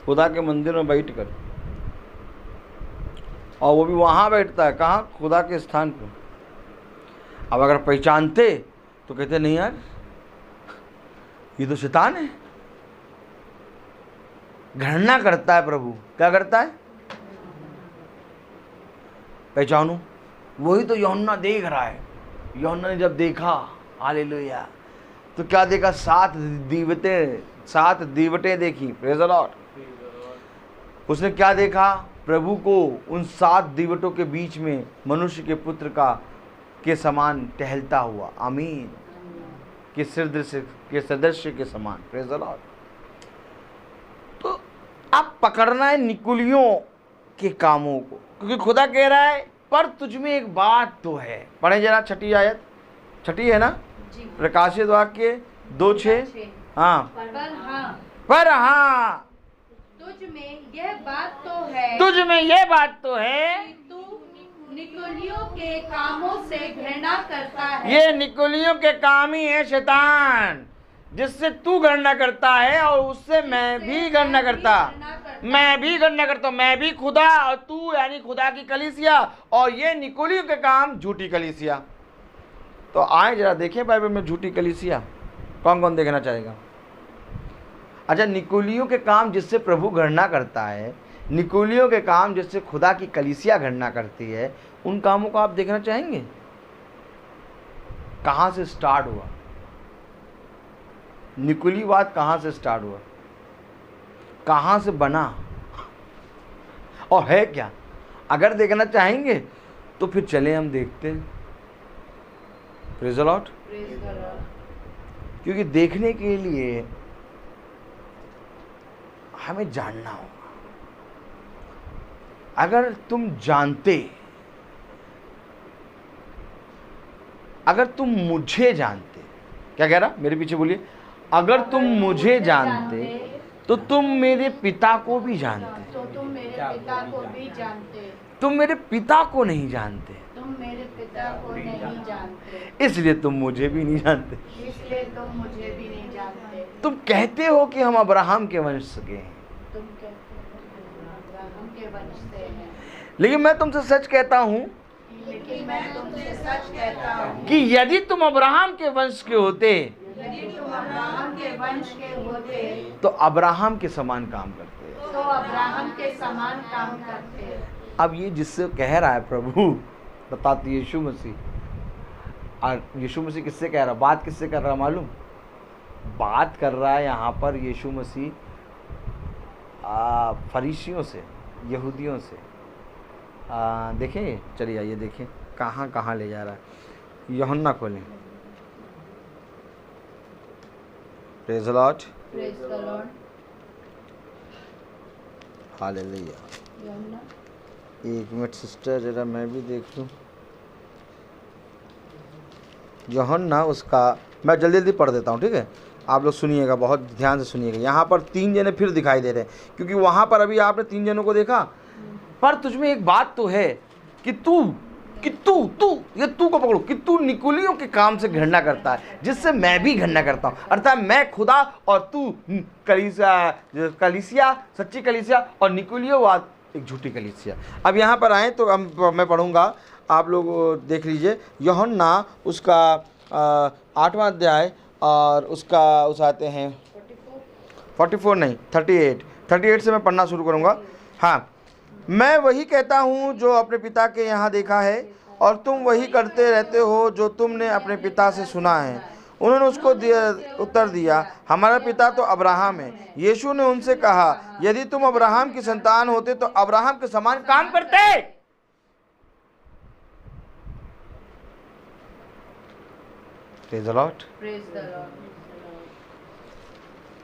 खुदा के मंदिर में बैठ कर, और वो भी वहां बैठता है। कहाँ? खुदा के स्थान पर। अब अगर पहचानते तो कहते नहीं यार ये तो शैतान है। घृणा करता है प्रभु। क्या करता है? पहचानो। वही तो यूहन्ना देख रहा है। यूहन्ना ने जब देखा, हालेलुया, तो क्या देखा? 7 दीवटें देखी। Praise the Lord. उसने क्या देखा? प्रभु को उन 7 दीवटों के बीच में मनुष्य के पुत्र के समान टहलता हुआ। आमीन। के सदस्य के समान। Praise the Lord. तो अब पकड़ना है निकुलियों के कामों को, क्योंकि खुदा कह रहा है पर तुझ में एक बात तो है। पढ़े जरा 6 आयत। 6 है ना? प्रकाशित वाक्य 2:6। हाँ। पर हाँ तुझ में यह बात तो है, तुझ में यह बात तो है कि तू निकुलियों के कामों से घृणा करता है। ये निकुलियों के काम ही है शैतान, जिससे तू घृणा करता है और उससे मैं भी घृणा करता। मैं भी घृणा करता हूँ। मैं भी खुदा और तू यानी खुदा की कलीसिया, और ये निकुलियों के काम झूठी कलीसिया। तो आए जरा देखें बाइबल में झूठी कलीसिया कौन कौन देखना चाहेगा? अच्छा, निकुलियों के काम जिससे प्रभु घृणा करता है, निकुलियों के काम जिससे खुदा की कलीसिया घृणा करती है, उन कामों को आप देखना चाहेंगे? कहाँ से स्टार्ट हुआ? निकुलीवाद कहाँ से स्टार्ट हुआ? कहाँ से बना और है क्या? अगर देखना चाहेंगे तो फिर चले हम देखते हैं। Praise the Lord. क्योंकि देखने के लिए हमें जानना होगा। अगर तुम जानते, अगर तुम मुझे जानते, क्या कह रहा? मेरे पीछे बोलिए। अगर तुम मुझे जानते तो तुम मेरे पिता को भी जानते। तो तुम मेरे पिता को भी जानते। तुम मेरे पिता को नहीं जानते, तुम मेरे पिता को नहीं जानते, इसलिए तुम मुझे भी नहीं जानते। इसलिए तुम मुझे भी नहीं जानते। तुम कहते हो कि हम अब्राहम के वंश के हैं, तुम कहते हो अब्राहम के वंश से हैं, लेकिन मैं तुमसे सच कहता हूँ लेकिन मैं तुमसे सच कहता हूँ कि यदि तुम अब्राहम के वंश के होते यदि तुम अब्राहम के वंश के होते तो अब्राहम के समान काम करते। तो अब्राहम के समान काम करते। अब ये जिससे कह रहा है प्रभु, बताते यीशु मसीह। और यीशु मसीह किससे कह रहा? बात किससे कर रहा मालूम? बात कर रहा है यहाँ पर यीशु मसीह फरीसियों से, यहूदियों से। देखें, चलिए आइए देखें कहाँ कहाँ ले जा रहा है। यूहन्ना खोलें। Praise the Lord, praise the Lord. Hallelujah. यूहन्ना, एक मिनट सिस्टर, जरा मैं भी देख लूँ। यूहन्ना, उसका मैं जल्दी जल्दी पढ़ देता हूँ, ठीक है? आप लोग सुनिएगा, बहुत ध्यान से सुनिएगा। यहाँ पर 3 जने फिर दिखाई दे रहे हैं, क्योंकि वहाँ पर अभी आपने 3 जनों को देखा। पर तुझमें एक बात तो है कि तू ये तू को पकड़ो, कि तू निकुलियों के काम से घृणा करता है, जिससे मैं भी घृणा करता हूँ। अर्थात मैं खुदा और तू कलीसिया, सच्ची कलीसिया, और निकुलियोवाद एक झूठी कलीसिया। अब यहाँ पर आए तो मैं पढ़ूंगा, आप लोग देख लीजिए। यूहन्ना उसका 8वां अध्याय और उसका आते हैं 44 नहीं 38 से मैं पढ़ना शुरू करूँगा। हाँ, मैं वही कहता हूँ जो अपने पिता के यहाँ देखा है, और तुम वही करते रहते हो जो तुमने अपने पिता से सुना है। उन्होंने उसको उत्तर दिया, हमारा पिता तो अब्राहम है। यीशु ने उनसे कहा, यदि तुम अब्राहम की संतान होते तो अब्राहम के समान काम करते। Praise the Lord. Praise the Lord.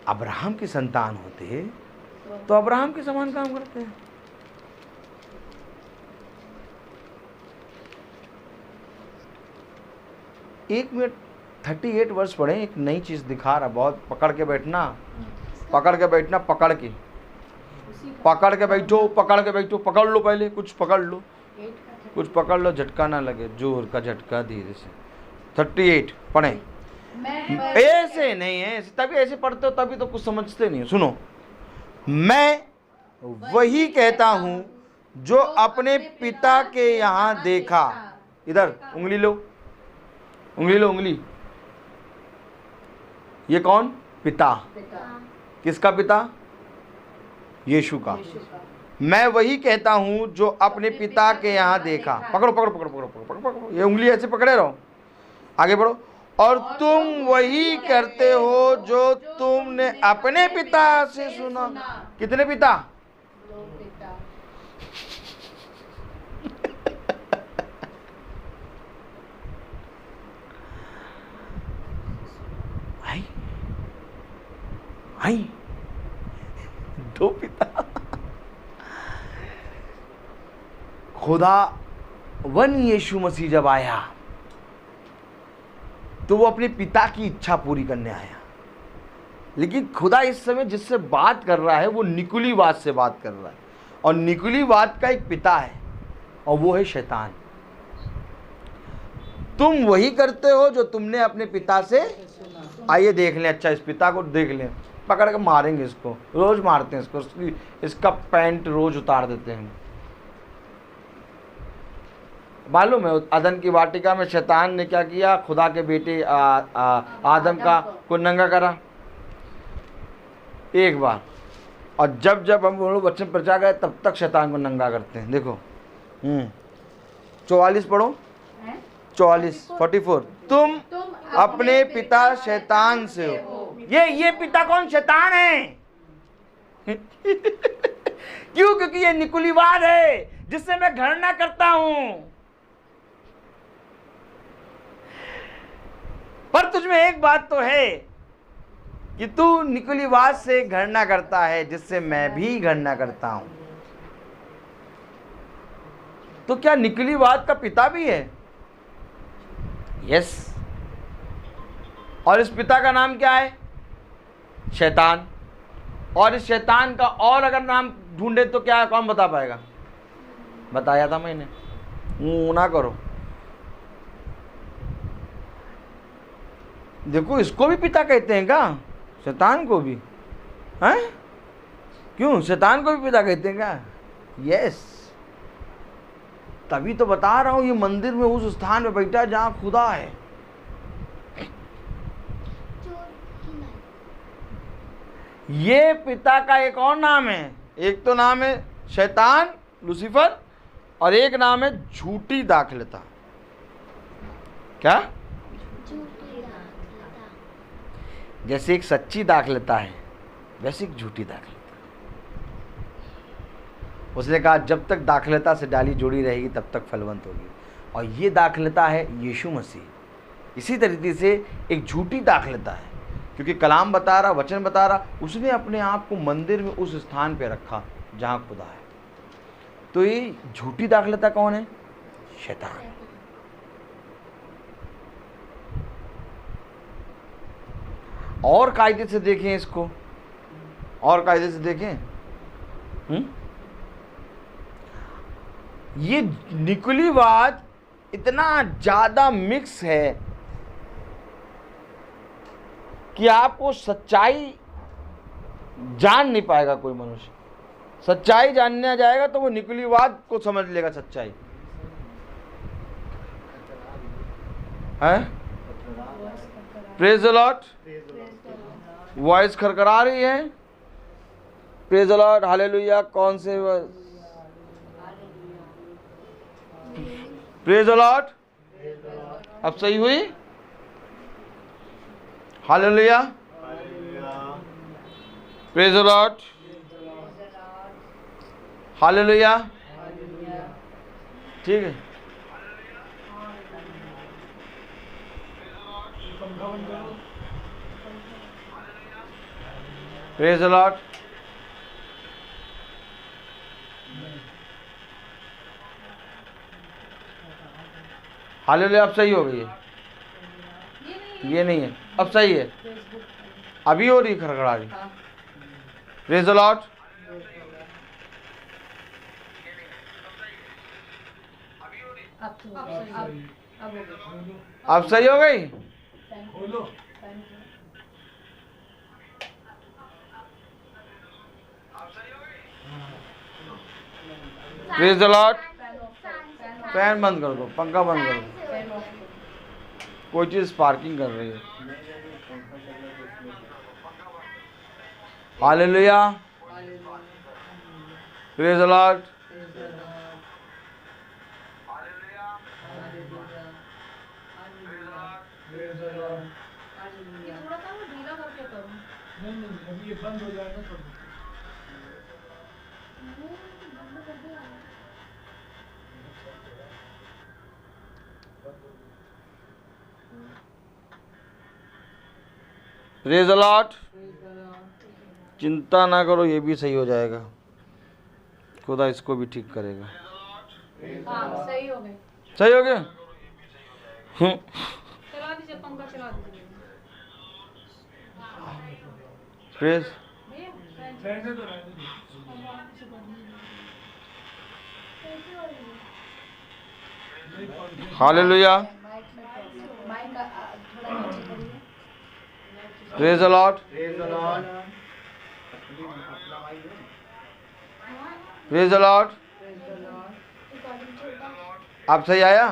Abraham की संतान होते तो अब्राहम के समान काम करते हैं। एक मिनट 38 वर्ष पढ़े, एक नई चीज दिखा रहा। बहुत पकड़ के बैठना, पकड़ के बैठना, पकड़ के बैठो, पकड़ के बैठो, पकड़ लो, पहले कुछ पकड़ लो, कुछ पकड़ लो, झटका ना लगे, जोर का झटका धीरे से। 38 पढ़े। ऐसे नहीं है, तभी ऐसे पढ़ते हो, तभी तो कुछ समझते नहीं हो। सुनो, मैं वही कहता हूं जो अपने पिता के यहाँ देखा। इधर उंगली लो, उंगली लो, उंगली। ये कौन? पिता। किसका पिता? यीशु का। मैं वही कहता हूं जो अपने पिता के यहाँ देखा। पकड़ो पकड़ो पकड़ो पकड़ो पकड़ो पकड़ो, ये उंगली ऐसे पकड़े रहो, आगे बढ़ो। और तुम वही करते हो जो तुमने अपने पिता से सुना। कितने पिता? आई 2 पिता। खुदा वन यीशु मसीह जब आया तो वो अपने पिता की इच्छा पूरी करने आया। लेकिन खुदा इस समय जिससे बात कर रहा है वो निकुलीवाद से बात कर रहा है, और निकुलीवाद का एक पिता है और वो है शैतान। तुम वही करते हो जो तुमने अपने पिता से। आइए देख लें, अच्छा इस पिता को देख लें। पकड़ के मारेंगे इसको, रोज मारते हैं इसको, इसका पैंट रोज उतार देते हैं। मालूम है अदन की वाटिका में शैतान ने क्या किया? खुदा के बेटे आदम का को नंगा करा एक बार, और जब जब हम लोग बच्चे प्रचा गए तब तक शैतान को नंगा करते हैं। देखो 44 पढ़ो, 44 तुम अपने पिता शैतान से हो। ये पिता कौन? शैतान है। क्यों? क्योंकि ये निकुलीवाद है जिससे मैं घृणा करता हूं। पर तुझमें एक बात तो है कि तू निकुलीवाद से घृणा करता है, जिससे मैं भी घृणा करता हूं। तो क्या निकुलीवाद का पिता भी है? यस। और इस पिता का नाम क्या है? शैतान। और इस शैतान का और अगर नाम ढूंढे तो क्या, कौन बता पाएगा? बताया था मैंने, ना करो। देखो इसको भी पिता कहते हैं क्या? शैतान को भी? हैं? क्यों? शैतान को भी पिता कहते हैं क्या? यस। तभी तो बता रहा हूं, ये मंदिर में उस स्थान में बैठा है जहां खुदा है। ये पिता का एक और नाम है। एक तो नाम है शैतान, लूसीफर, और एक नाम है झूठी दाखलता। क्या? जैसे एक सच्ची दाखलता है वैसे एक झूठी दाखलता। उसने कहा जब तक दाखलता से डाली जुड़ी रहेगी तब तक फलवंत होगी, और ये दाखलता है यीशु मसीह। इसी तरीके से एक झूठी दाखलता है, क्योंकि कलाम बता रहा, वचन बता रहा, उसने अपने आप को मंदिर में उस स्थान पे रखा जहाँ खुदा है। तो ये झूठी दाखलता कौन है? शैतान। और कायदे से देखें इसको, और कायदे से देखें। ये निकुलीवाद इतना ज़्यादा मिक्स है कि आपको सच्चाई जान नहीं पाएगा कोई मनुष्य। सच्चाई जानने जाएगा तो वो निकुलीवाद को समझ लेगा सच्चाई है। Praise the Lord. Voice Kharkhara रही है। Praise the Lord, hallelujah. कौन से प्रेज द लॉर्ड। अब सही हुई? Hallelujah. Praise the Lord, hallelujah. ठीक है। Praise the Lord. हालेलुया। अब सही हो गई है। ये नहीं है, अब सही है। अभी हो रही खड़खड़ा रही। Praise the Lord. अब सही हो गई। Praise the Lord. फैन बंद कर दो, पंखा बंद कर दो। कोई चीज स्पार्किंग कर रही है। Hallelujah. Praise the Lord. Praise the Lord. चिंता ना करो, ये भी सही हो जाएगा। खुदा इसको भी ठीक करेगा। सही हो गए। सही हो गया। चला दीजिए पंखा, चला दीजिए। Praise. Hallelujah. Praise the Lord. Praise the Lord. अब सही आया?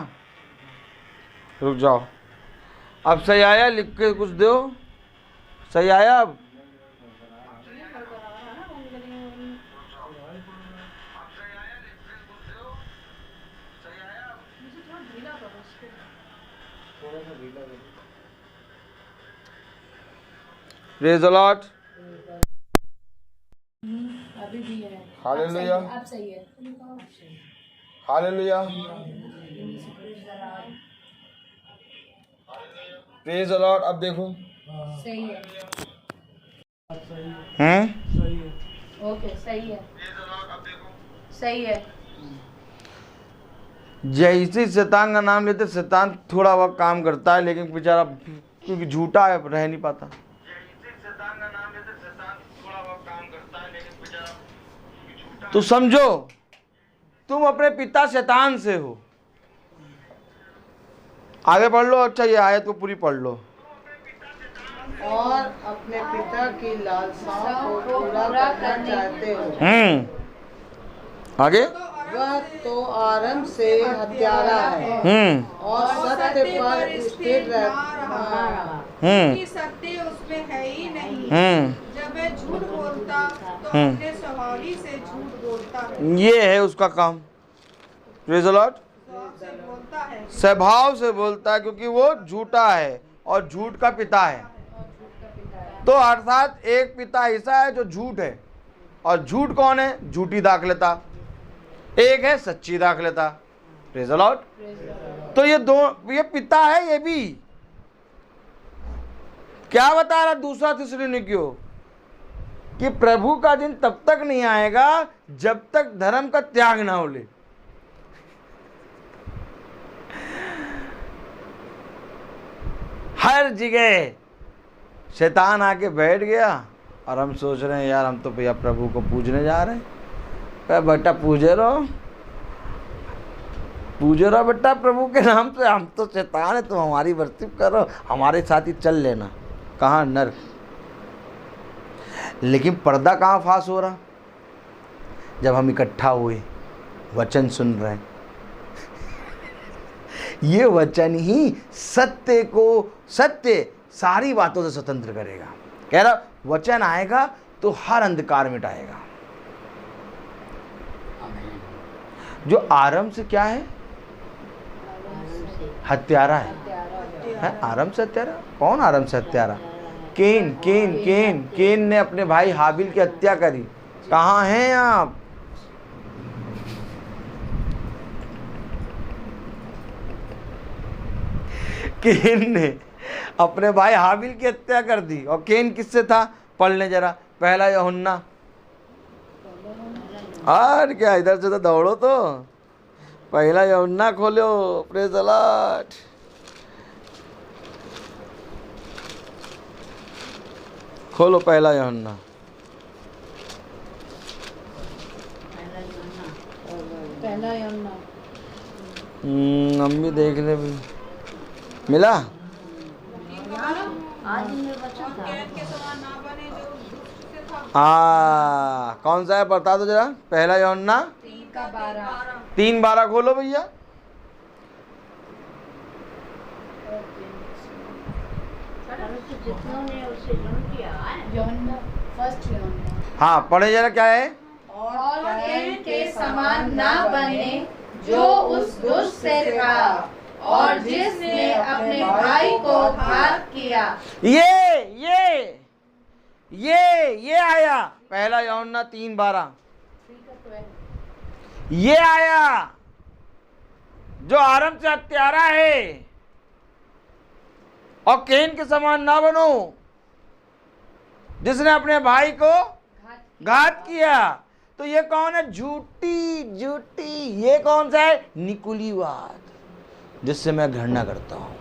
रुक जाओ। अब सही आया? लिख के कुछ दो। सही आया अब? Praise the Lord. अभी भी है। हालेलुया। अब सही है। हालेलुया। Praise the Lord. अब देखो। सही है। ओके, सही है। सही है। जैसे शैतान का नाम लेते, शैतान थोड़ा वक्त काम करता है, लेकिन बेचारा क्योंकि झूठा है रह नहीं पाता। तो समझो तुम अपने पिता शैतान से हो। आगे पढ़ लो। अच्छा, ये आयत को पूरी पढ़ लो। और अपने पिता की लालसाओं को पूरा करना चाहते हो। आगे। वह तो आरंभ से हत्यारा है और सत्य पर स्थिर रहा। क्योंकि सत्य उसमें है ही नहीं। जब वह झूठ बोलता तो अपने स्वभाव ही से झूठ बोलता है। ये है उसका काम। Praise the Lord. स्वभाव से बोलता है, क्योंकि वो झूठा है और झूठ का पिता है। तो अर्थात एक पिता ऐसा है जो झूठ है। और झूठ कौन है? झूठी दाखलता। एक है सच्ची दाखलता। Praise the Lord. तो ये पिता है, ये भी क्या बता रहा दूसरा थिस्सलुनीकियों कि प्रभु का दिन तब तक नहीं आएगा जब तक धर्म का त्याग ना हो ले। हर जगह शैतान आके बैठ गया और हम सोच रहे हैं यार हम तो भैया प्रभु को पूजने जा रहे हैं। बेटा पूजे रहो बेटा प्रभु के नाम से, हम तो शैतान है, तुम हमारी वर्शिप करो, हमारे साथ ही चल लेना। कहाँ नर्क। लेकिन पर्दा कहाँ फास हो रहा? जब हम इकट्ठा हुए वचन सुन रहे हैं। ये वचन ही सत्य सारी बातों से स्वतंत्र करेगा। कह रहा वचन आएगा तो हर अंधकार मिटाएगा। जो आरंभ से क्या है? हत्यारा है। आरंभ से हत्यारा? कौन आरंभ से हत्यारा? केन ने अपने भाई हाबिल की हत्या करी। कहाँ हैं आप? केन ने अपने भाई हाबिल की हत्या कर दी। और केन किससे था? पढ़ लें जरा, पहला यूहन्ना। और क्या इधर से तो दौड़ो, तो पहला यूहन्ना खोलो। Praise the Lord. खोलो पहला यूहन्ना। हम भी देख ले भी। मिला? कौन सा है बता दो जरा। पहला यूहन्ना 3:12 खोलो भैया। हाँ पढ़े जरा, क्या है? और केन के समान ना बने जो उस दुष्ट से था और जिसने अपने भाई को घात किया। ये आया पहला यूहन्ना 3:12। ये आया जो आरंभ से हत्यारा है और केन के समान ना बनो जिसने अपने भाई को घात किया। तो ये कौन है? झूठी। ये कौन सा है? निकुलीवाद, जिससे मैं घृणा करता हूं।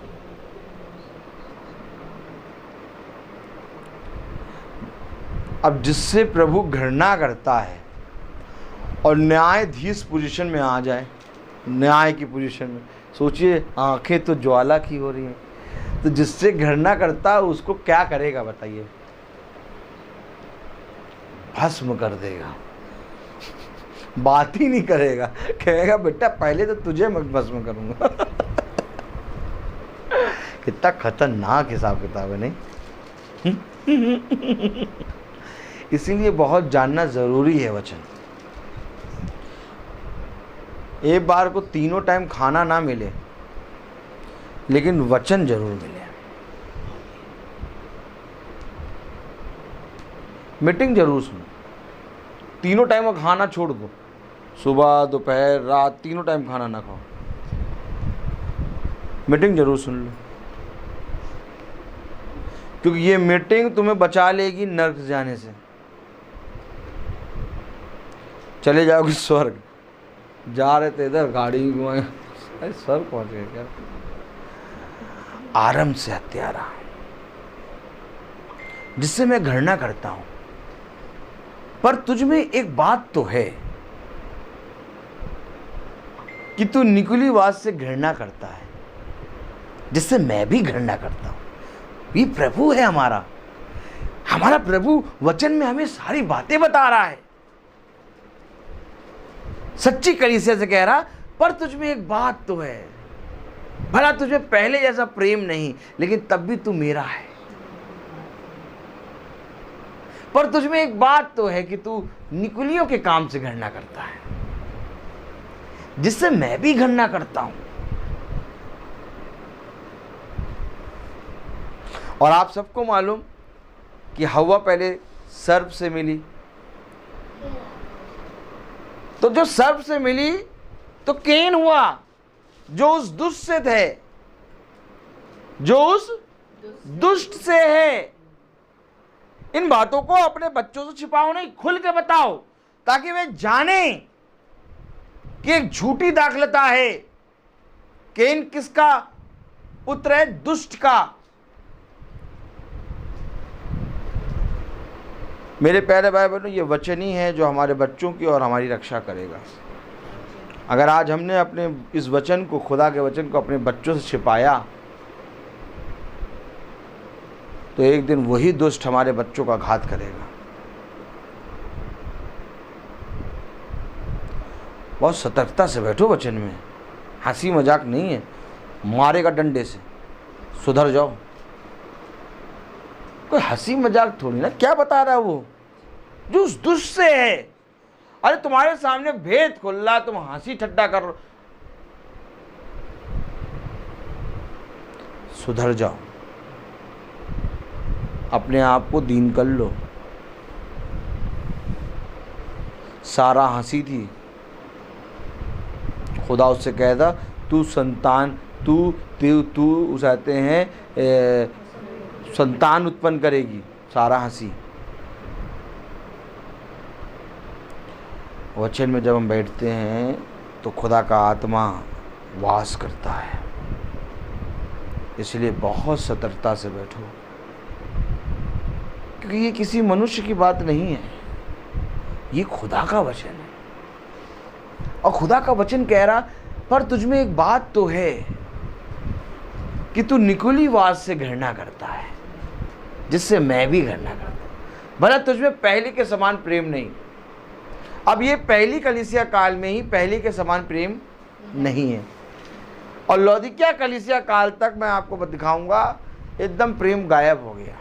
अब जिससे प्रभु घृणा करता है और न्यायाधीश पोजीशन में आ जाए, न्याय की पोजीशन में, सोचिए आंखें तो ज्वाला की हो रही हैं, तो जिससे घृणा करता है उसको क्या करेगा बताइए? भस्म कर देगा। बात ही नहीं करेगा, कहेगा बेटा पहले तो तुझे मैं भस्म करूंगा। कितना खतरनाक हिसाब किताब है, नहीं? इसीलिए बहुत जानना जरूरी है वचन। एक बार को तीनों टाइम खाना ना मिले लेकिन वचन जरूर मिले। मीटिंग जरूर सुनो। तीनों टाइम का खाना छोड़ दो, सुबह दोपहर रात तीनों टाइम खाना ना खाओ, मीटिंग जरूर सुन लो, क्योंकि ये मीटिंग तुम्हें बचा लेगी नर्क जाने से। चले जाओगे स्वर्ग। जा रहे थे इधर गाड़ी घुमाए, अरे स्वर्ग पहुंच गए क्या? आरंभ से हत्यारा, जिससे मैं घृणा करता हूं। पर तुझ में एक बात तो है कि तू निकुलीवाद से घृणा करता है, जिससे मैं भी घृणा करता हूं। ये प्रभु है हमारा प्रभु वचन में हमें सारी बातें बता रहा है। सच्ची कलीसिया से कह रहा, पर तुझ में एक बात तो है, भला तुझे पहले जैसा प्रेम नहीं लेकिन तब भी तू मेरा है। पर तुझ में एक बात तो है कि तू निकुलियों के काम से घृणा करता है, जिससे मैं भी घृणा करता हूं। और आप सबको मालूम कि हव्वा पहले सर्प से मिली, तो जो सर्प से मिली तो केन हुआ, जो उस दुष्ट से थे, जो उस दुष्ट से है। इन बातों को अपने बच्चों से छिपाओ नहीं, खुल के बताओ, ताकि वे जाने कि एक झूठी दाखलता है। केन किसका पुत्र है? दुष्ट का। मेरे प्यारे भाई बहनों, ये वचन ही है जो हमारे बच्चों की और हमारी रक्षा करेगा। अगर आज हमने अपने इस वचन को, खुदा के वचन को अपने बच्चों से छिपाया, तो एक दिन वही दुष्ट हमारे बच्चों का घात करेगा। बहुत सतर्कता से बैठो वचन में, हंसी मजाक नहीं है। मारेगा डंडे से, सुधर जाओ। कोई हंसी मजाक थोड़ी ना। क्या बता रहा है वो? जो उस दुष्ट से है। अरे तुम्हारे सामने भेद खुल रहा, तुम हंसी ठट्टा कर रहे, सुधर जाओ, अपने आप को दीन कर लो। सारा हंसी थी, खुदा उससे कहता तू संतान, तू कहते हैं संतान उत्पन्न करेगी। सारा हंसी। वचन में जब हम बैठते हैं तो खुदा का आत्मा वास करता है। इसलिए बहुत सतर्कता से बैठो, क्योंकि ये किसी मनुष्य की बात नहीं है, ये खुदा का वचन है। और खुदा का वचन कह रहा, पर तुझमें एक बात तो है कि तू निकुलीवाद से घृणा करता है, जिससे मैं भी घृणा करता हूं। भला तुझमें पहले के समान प्रेम नहीं। अब ये पहली कलीसिया काल में ही पहले के समान प्रेम नहीं है, और लौदीकिया कलीसिया काल तक मैं आपको दिखाऊंगा एकदम प्रेम गायब हो गया।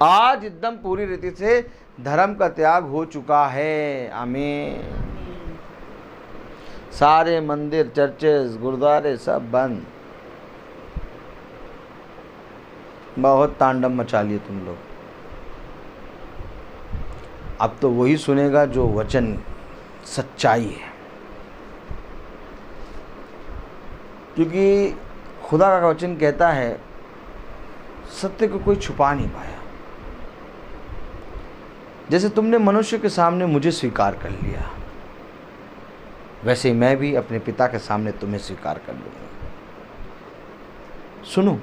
आज एकदम पूरी रीति से धर्म का त्याग हो चुका है। आमीन। सारे मंदिर, चर्चेस, गुरुद्वारे सब बंद। बहुत तांडव मचा लिए तुम लोग। अब तो वही सुनेगा जो वचन सच्चाई है, क्योंकि खुदा का वचन कहता है सत्य को कोई छुपा नहीं पाया। जैसे तुमने मनुष्य के सामने मुझे स्वीकार कर लिया, वैसे ही मैं भी अपने पिता के सामने तुम्हें स्वीकार कर लूँगा। सुनो,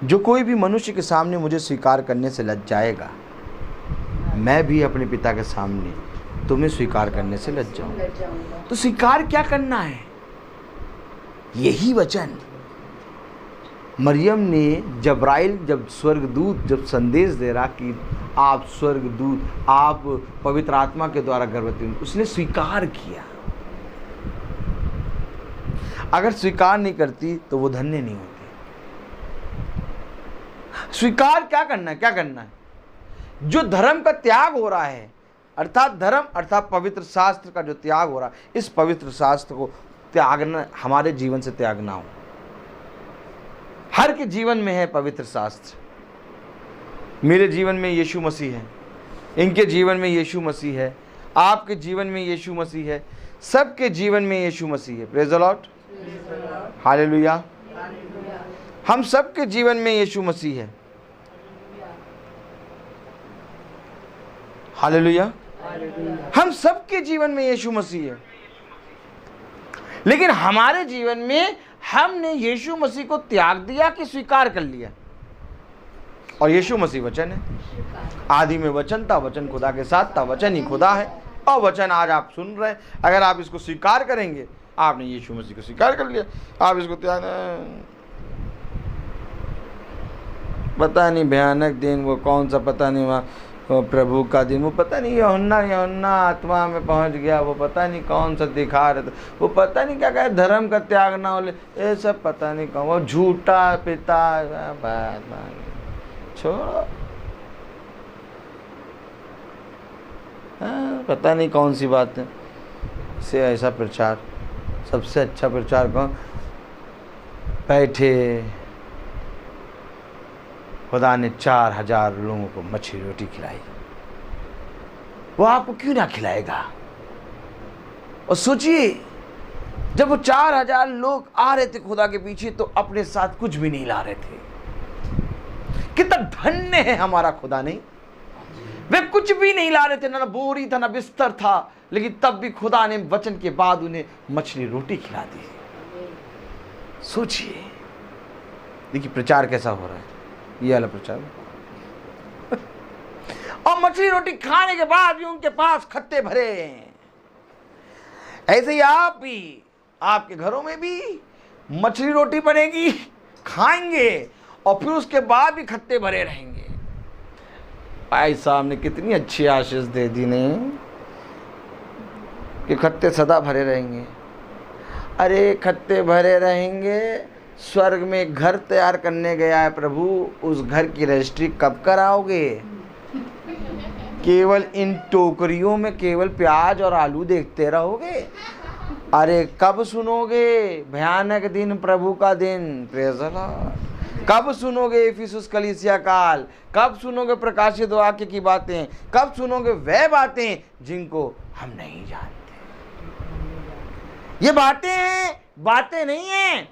जो कोई भी मनुष्य के सामने मुझे स्वीकार करने से लज जाएगा, मैं भी अपने पिता के सामने तुम्हें स्वीकार करने से लज जाऊंगा। तो स्वीकार क्या करना है? यही वचन। मरियम ने जब्राइल जब स्वर्गदूत जब संदेश दे रहा कि आप स्वर्गदूत, आप पवित्र आत्मा के द्वारा गर्भवती, उसने स्वीकार किया। अगर स्वीकार नहीं करती तो वो धन्य नहीं होती। स्वीकार क्या करना है? क्या करना है? जो धर्म का त्याग हो रहा है, अर्थात धर्म अर्थात पवित्र शास्त्र का जो त्याग हो रहा है, इस पवित्र शास्त्र को त्यागना, हमारे जीवन से त्यागना हो। हर के जीवन में है पवित्र शास्त्र। मेरे जीवन में यीशु मसीह है, इनके जीवन में यीशु मसीह है, आपके जीवन में यीशु मसीह है, सबके जीवन में यीशु मसीह है। Praise the Lord, hallelujah. हम सबके जीवन में यीशु मसीह है। हालेलुया। हम सबके जीवन में यीशु मसीह है, लेकिन हमारे जीवन में हमने यीशु मसीह को त्याग दिया कि स्वीकार कर लिया? और यीशु मसीह वचन है। आदि में वचन था, वचन खुदा के साथ था, वचन ही खुदा है, और वचन आज आप सुन रहे हैं। अगर आप इसको स्वीकार करेंगे, आपने यीशु मसीह को स्वीकार कर लिया। आप इसको त्याग, पता नहीं भयानक दिन, वो कौन सा पता नहीं, वहाँ प्रभु का दिन, वो पता नहीं यूहन्ना आत्मा में पहुंच गया, वो पता नहीं कौन सा दिखा रहे थे, वो पता नहीं क्या कहे, धर्म का त्याग ना हो, ये सब पता नहीं कौन, वो झूठा पिता, छोड़ो, पता नहीं कौन सी बात है से ऐसा प्रचार। सबसे अच्छा प्रचार कौन? बैठे खुदा ने 4000 लोगों को मच्छी रोटी खिलाई, वो आपको क्यों ना खिलाएगा? और सोचिए जब वो 4000 लोग आ रहे थे खुदा के पीछे तो अपने साथ कुछ भी नहीं ला रहे थे। कितना धन्य है हमारा खुदा, नहीं? वे कुछ भी नहीं ला रहे थे, ना बोरी था ना बिस्तर था, लेकिन तब भी खुदा ने वचन के बाद उन्हें मछली रोटी खिला दी। सोचिए, देखिए प्रचार कैसा हो रहा है, ये वाला प्रचार। और मछली रोटी खाने के बाद भी उनके पास खत्ते भरे हैं। ऐसे ही आप भी, आपके घरों में भी मछली रोटी बनेगी, खाएंगे और फिर उसके बाद भी खत्ते भरे रहेंगे। भाई साहब ने कितनी अच्छी आशीष दे दी ने कि खत्ते सदा भरे रहेंगे। अरे खत्ते भरे रहेंगे, स्वर्ग में घर तैयार करने गया है प्रभु, उस घर की रजिस्ट्री कब कराओगे? केवल इन टोकरियों में केवल प्याज और आलू देखते रहोगे? अरे कब सुनोगे भयानक दिन, प्रभु का दिन? Praise the Lord. कब सुनोगे इफिसुस कलीसिया काल? कब सुनोगे प्रकाशित वाक्य की बातें? कब सुनोगे वह बातें जिनको हम नहीं जानते? ये बातें हैं, बातें नहीं हैं,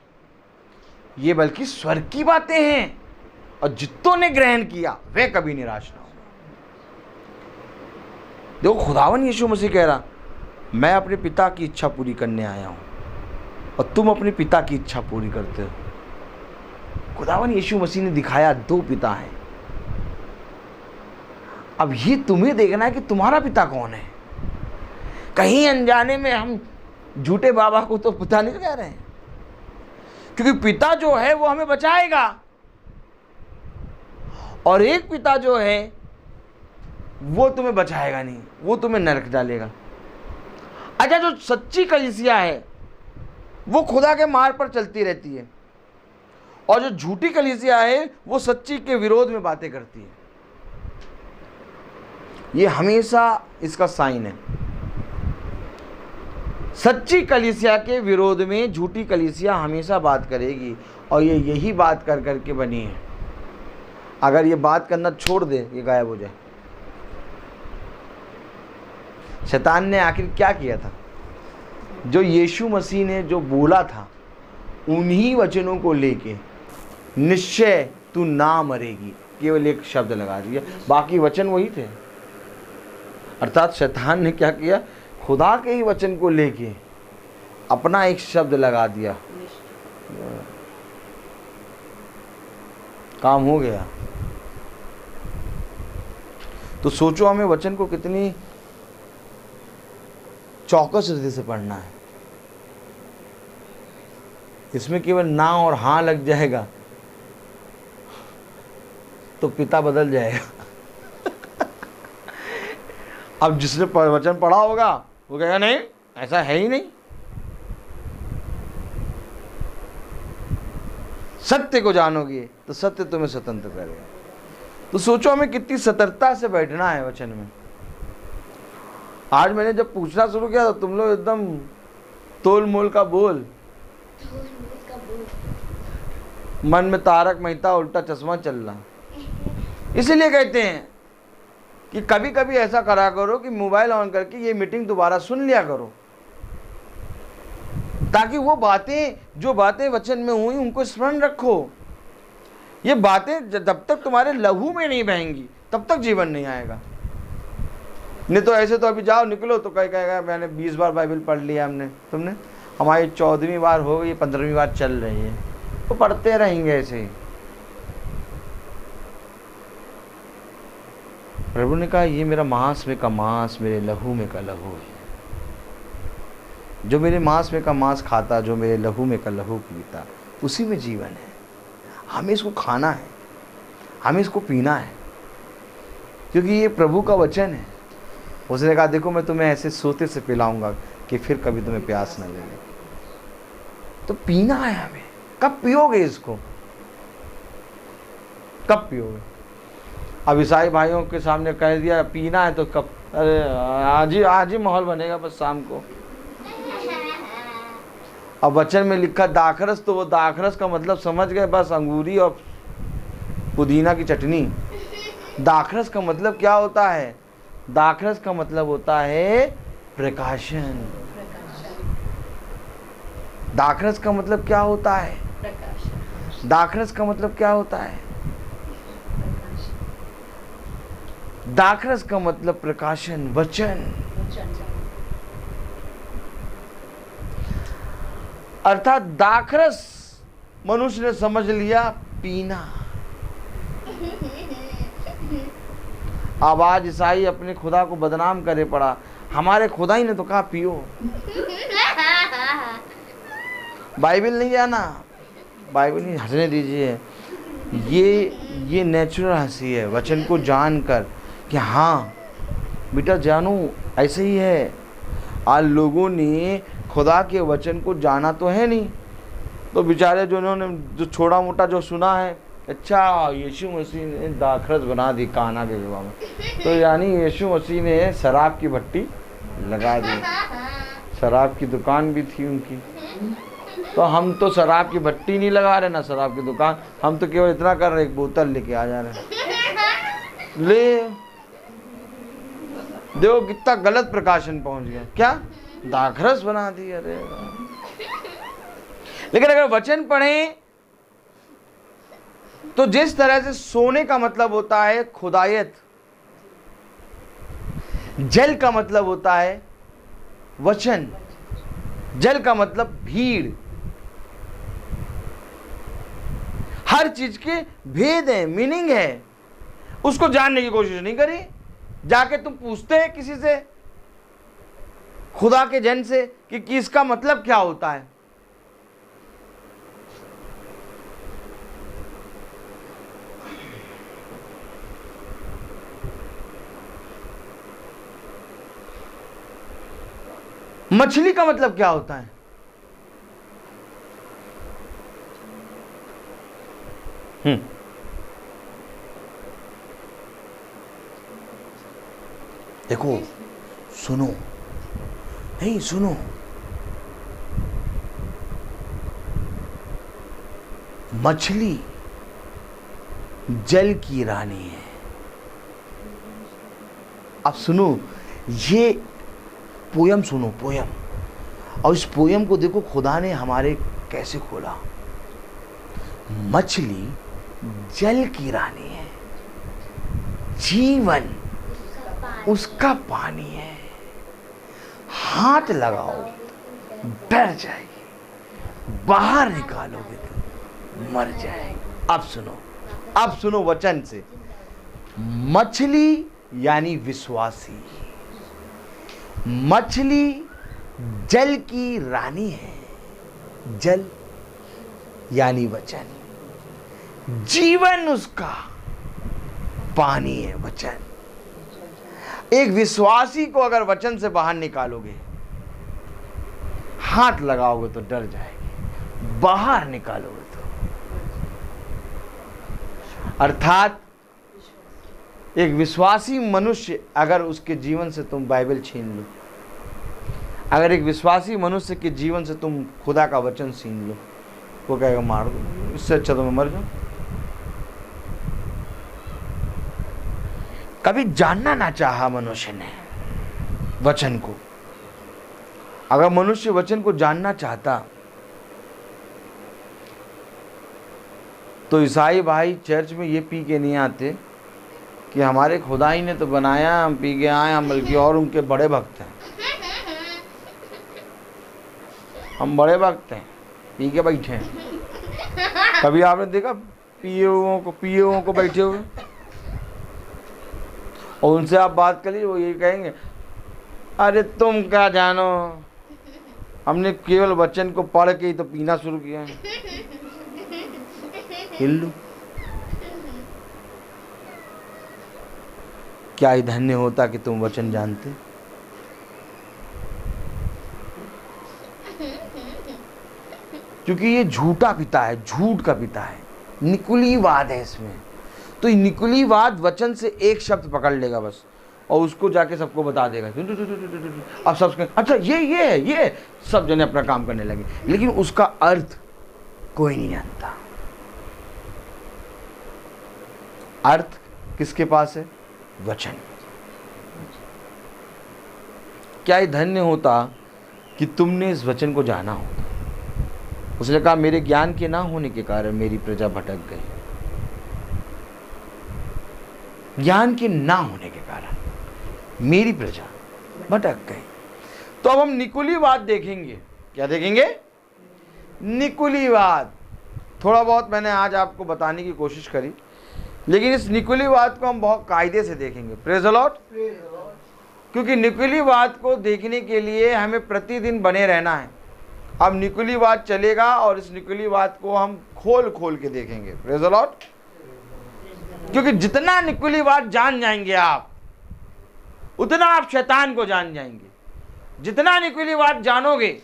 ये बल्कि स्वर्ग की बातें हैं। और जितों ने ग्रहण किया वे कभी निराश ना हो। देखो खुदावन यीशु मसीह कह रहा, मैं अपने पिता की इच्छा पूरी करने आया हूं और तुम अपने पिता की इच्छा पूरी करते हो। खुदावन यीशु मसीह ने दिखाया 2 पिता हैं। अब ये तुम्हें देखना है कि तुम्हारा पिता कौन है। कहीं अनजाने में हम झूठे बाबा को तो पिता नहीं कह रहे हैं, क्योंकि पिता जो है वो हमें बचाएगा और एक पिता जो है वो तुम्हें बचाएगा नहीं, वो तुम्हें नरक डालेगा। अच्छा, जो सच्ची कलीसिया है वो खुदा के मार्ग पर चलती रहती है और जो झूठी कलीसिया है वो सच्ची के विरोध में बातें करती है। ये हमेशा इसका साइन है। सच्ची कलीसिया के विरोध में झूठी कलीसिया हमेशा बात करेगी और ये यही बात कर करके बनी है। अगर ये बात करना छोड़ दे, ये गायब हो जाए। शैतान ने आखिर क्या किया था? जो यीशु मसीह ने जो बोला था उन्हीं वचनों को लेके, निश्चय तू ना मरेगी, केवल एक शब्द लगा दिया, बाकी वचन वही थे। अर्थात शैतान ने क्या किया? खुदा के ही वचन को लेके अपना एक शब्द लगा दिया, काम हो गया। तो सोचो हमें वचन को कितनी चौकस हृदय से पढ़ना है। इसमें केवल ना और हाँ लग जाएगा तो पिता बदल जाएगा। अब जिसने वचन पढ़ा होगा वो कहेगा नहीं, ऐसा है ही नहीं। सत्य को जानोगे तो सत्य तुम्हें स्वतंत्र करेगा। तो सोचो हमें कितनी सतर्कता से बैठना है वचन में। आज मैंने जब पूछना शुरू किया तो तुम लोग एकदम तोल मोल का बोल, मन में तारक मेहता उल्टा चश्मा चल रहा। इसीलिए कहते हैं कि कभी कभी ऐसा करा करो कि मोबाइल ऑन करके ये मीटिंग दोबारा सुन लिया करो, ताकि वो बातें, जो बातें वचन में हुई उनको स्मरण रखो। ये बातें जब तक तुम्हारे लहू में नहीं बहेंगी तब तक जीवन नहीं आएगा। नहीं तो ऐसे तो अभी जाओ निकलो तो कहेगा मैंने 20 बार बाइबल पढ़ लिया, हमने तुमने, हमारी 14वीं बार हो गई, 15वीं बार चल रही है, तो पढ़ते रहेंगे ऐसे ही। प्रभु ने कहा ये मेरा मांस में का मांस, मेरे लहू में का लहू है। जो मेरे मांस में का मांस खाता, जो मेरे लहू में का लहू पीता, उसी में जीवन है। हमें इसको खाना है, हमें इसको पीना है, क्योंकि ये प्रभु का वचन है। उसने कहा देखो मैं तुम्हें ऐसे सोते से पिलाऊंगा कि फिर कभी तुम्हें प्यास न लगे। तो पीना है हमें। कब पियोगे इसको? कब पियोगे? अब ईसाई भाइयों के सामने कह दिया पीना है तो कब? अरे आज ही माहौल बनेगा बस शाम को। अब वचन में लिखा दाखरस, तो वो दाखरस का मतलब समझ गए, बस अंगूरी और पुदीना की चटनी। दाखरस का मतलब क्या होता है? दाखरस का मतलब होता है प्रकाशन, दाखरस का मतलब क्या होता है? दाखरस का मतलब क्या होता है? दाखरस का मतलब प्रकाशन, वचन। अर्थात दाखरस मनुष्य ने समझ लिया पीना। अब आज ईसाई अपने खुदा को बदनाम करे पड़ा। हमारे खुदा ही ने तो कहा पियो। बाइबल नहीं जाना, बाइबल नहीं, हंसने दीजिए। ये नेचुरल हंसी है, वचन को जानकर कि हाँ बेटा जानू ऐसे ही है। आज लोगों ने खुदा के वचन को जाना तो है नहीं, तो बेचारे जो उन्होंने जो छोटा मोटा जो सुना है, अच्छा यीशु मसीह ने दाखरस बना दी काना के विवाह में, तो यानी यीशु मसीह ने शराब की भट्टी लगा दी। शराब की दुकान भी थी उनकी, तो हम तो शराब की भट्टी नहीं लगा रहे ना शराब की दुकान, हम तो केवल इतना कर रहे एक बोतल लेके आ जा रहे। ले देखो कितना गलत प्रकाशन पहुंच गया, क्या दाखरस बना दी। अरे लेकिन अगर वचन पढ़ें तो जिस तरह से सोने का मतलब होता है खुदायत, जल का मतलब होता है वचन, जल का मतलब भीड़, हर चीज के भेद है, मीनिंग है। उसको जानने की कोशिश नहीं करी। जाके तुम पूछते हैं किसी से, खुदा के जन से, कि इसका मतलब क्या होता है। मछली का मतलब क्या होता है? देखो सुनो, नहीं सुनो, मछली जल की रानी है। अब सुनो, ये पोयम सुनो, पोयम, और इस पोयम को देखो खुदा ने हमारे कैसे खोला। मछली जल की रानी है, जीवन उसका पानी है, हाथ लगाओ डर जाएगी, बाहर निकालोगे तो मर जाएगी। अब सुनो वचन से, मछली यानी विश्वासी, मछली जल की रानी है, जल यानी वचन, जीवन उसका पानी है वचन। एक विश्वासी को अगर वचन से बाहर निकालोगे, हाथ लगाओगे तो डर जाएगी, बाहर निकालोगे तो, अर्थात एक विश्वासी मनुष्य अगर उसके जीवन से तुम बाइबल छीन लो, अगर एक विश्वासी मनुष्य के जीवन से तुम खुदा का वचन छीन लो, वो कहेगा मार दो, इससे अच्छा तो मैं मर जाऊं। कभी जानना ना चाहा मनुष्य ने वचन को। अगर मनुष्य वचन को जानना चाहता तो ईसाई भाई चर्च में ये पी के नहीं आते कि हमारे खुदाई ने तो बनाया, हम पी के आए, हम बल्कि और उनके बड़े भक्त हैं, हम बड़े भक्त हैं, पी के बैठे हैं। कभी आपने देखा पिए हुओं को बैठे हुए, और उनसे आप बात करिए, वो ये कहेंगे अरे तुम क्या जानो, हमने केवल वचन को पढ़ के ही तो पीना शुरू किया है। हिल्लू, क्या ही धन्य होता कि तुम वचन जानते। क्योंकि ये झूठा पिता है, झूठ का पिता है, निकुलीवाद है इसमें। तो निकुलीवाद वचन से एक शब्द पकड़ लेगा बस, और उसको जाके सबको बता देगा। अब सब अच्छा ये सब जने अपना काम करने लगे, लेकिन उसका अर्थ कोई नहीं जानता। अर्थ किसके पास है? वचन। क्या ही धन्य होता कि तुमने इस वचन को जाना होता। उसने कहा मेरे ज्ञान के ना होने के कारण मेरी प्रजा भटक गई, ज्ञान के ना होने के कारण मेरी प्रजा भटक गई। तो अब हम निकुलीवाद देखेंगे। क्या देखेंगे? निकुलीवाद। थोड़ा बहुत मैंने आज आपको बताने की कोशिश करी, लेकिन इस निकुलीवाद को हम बहुत कायदे से देखेंगे। Praise the Lord. क्योंकि निकुलीवाद को देखने के लिए हमें प्रतिदिन बने रहना है। अब निकुलीवाद चलेगा और इस निकुलीवाद को हम खोल खोल के देखेंगे। Praise the Lord. क्योंकि जितना निकुलीवाद जान जाएंगे आप, उतना आप शैतान को जान जाएंगे। जितना निकुलीवाद जानोगे,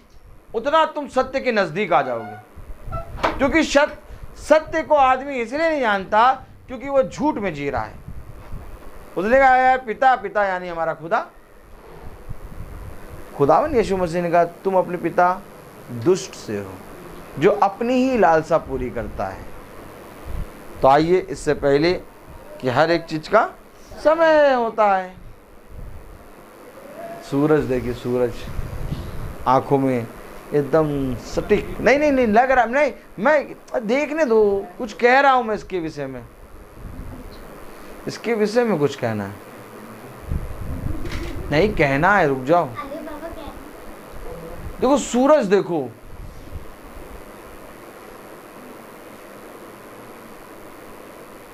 उतना तुम सत्य के नजदीक आ जाओगे। क्योंकि सत्य को आदमी इसलिए नहीं जानता क्योंकि वो झूठ में जी रहा है। उसने कहा यार पिता, पिता यानी हमारा खुदावन यीशु मसीह ने कहा तुम अपने पिता दुष्ट से हो जो अपनी ही लालसा पूरी करता है। तो आइए, इससे पहले कि हर एक चीज का समय होता है। सूरज देखिए, सूरज आंखों में एकदम सटीक नहीं लग रहा। नहीं, मैं देखने दो, कुछ कह रहा हूं मैं इसके विषय में। इसके विषय में कुछ कहना है? नहीं कहना है, रुक जाओ। देखो सूरज, देखो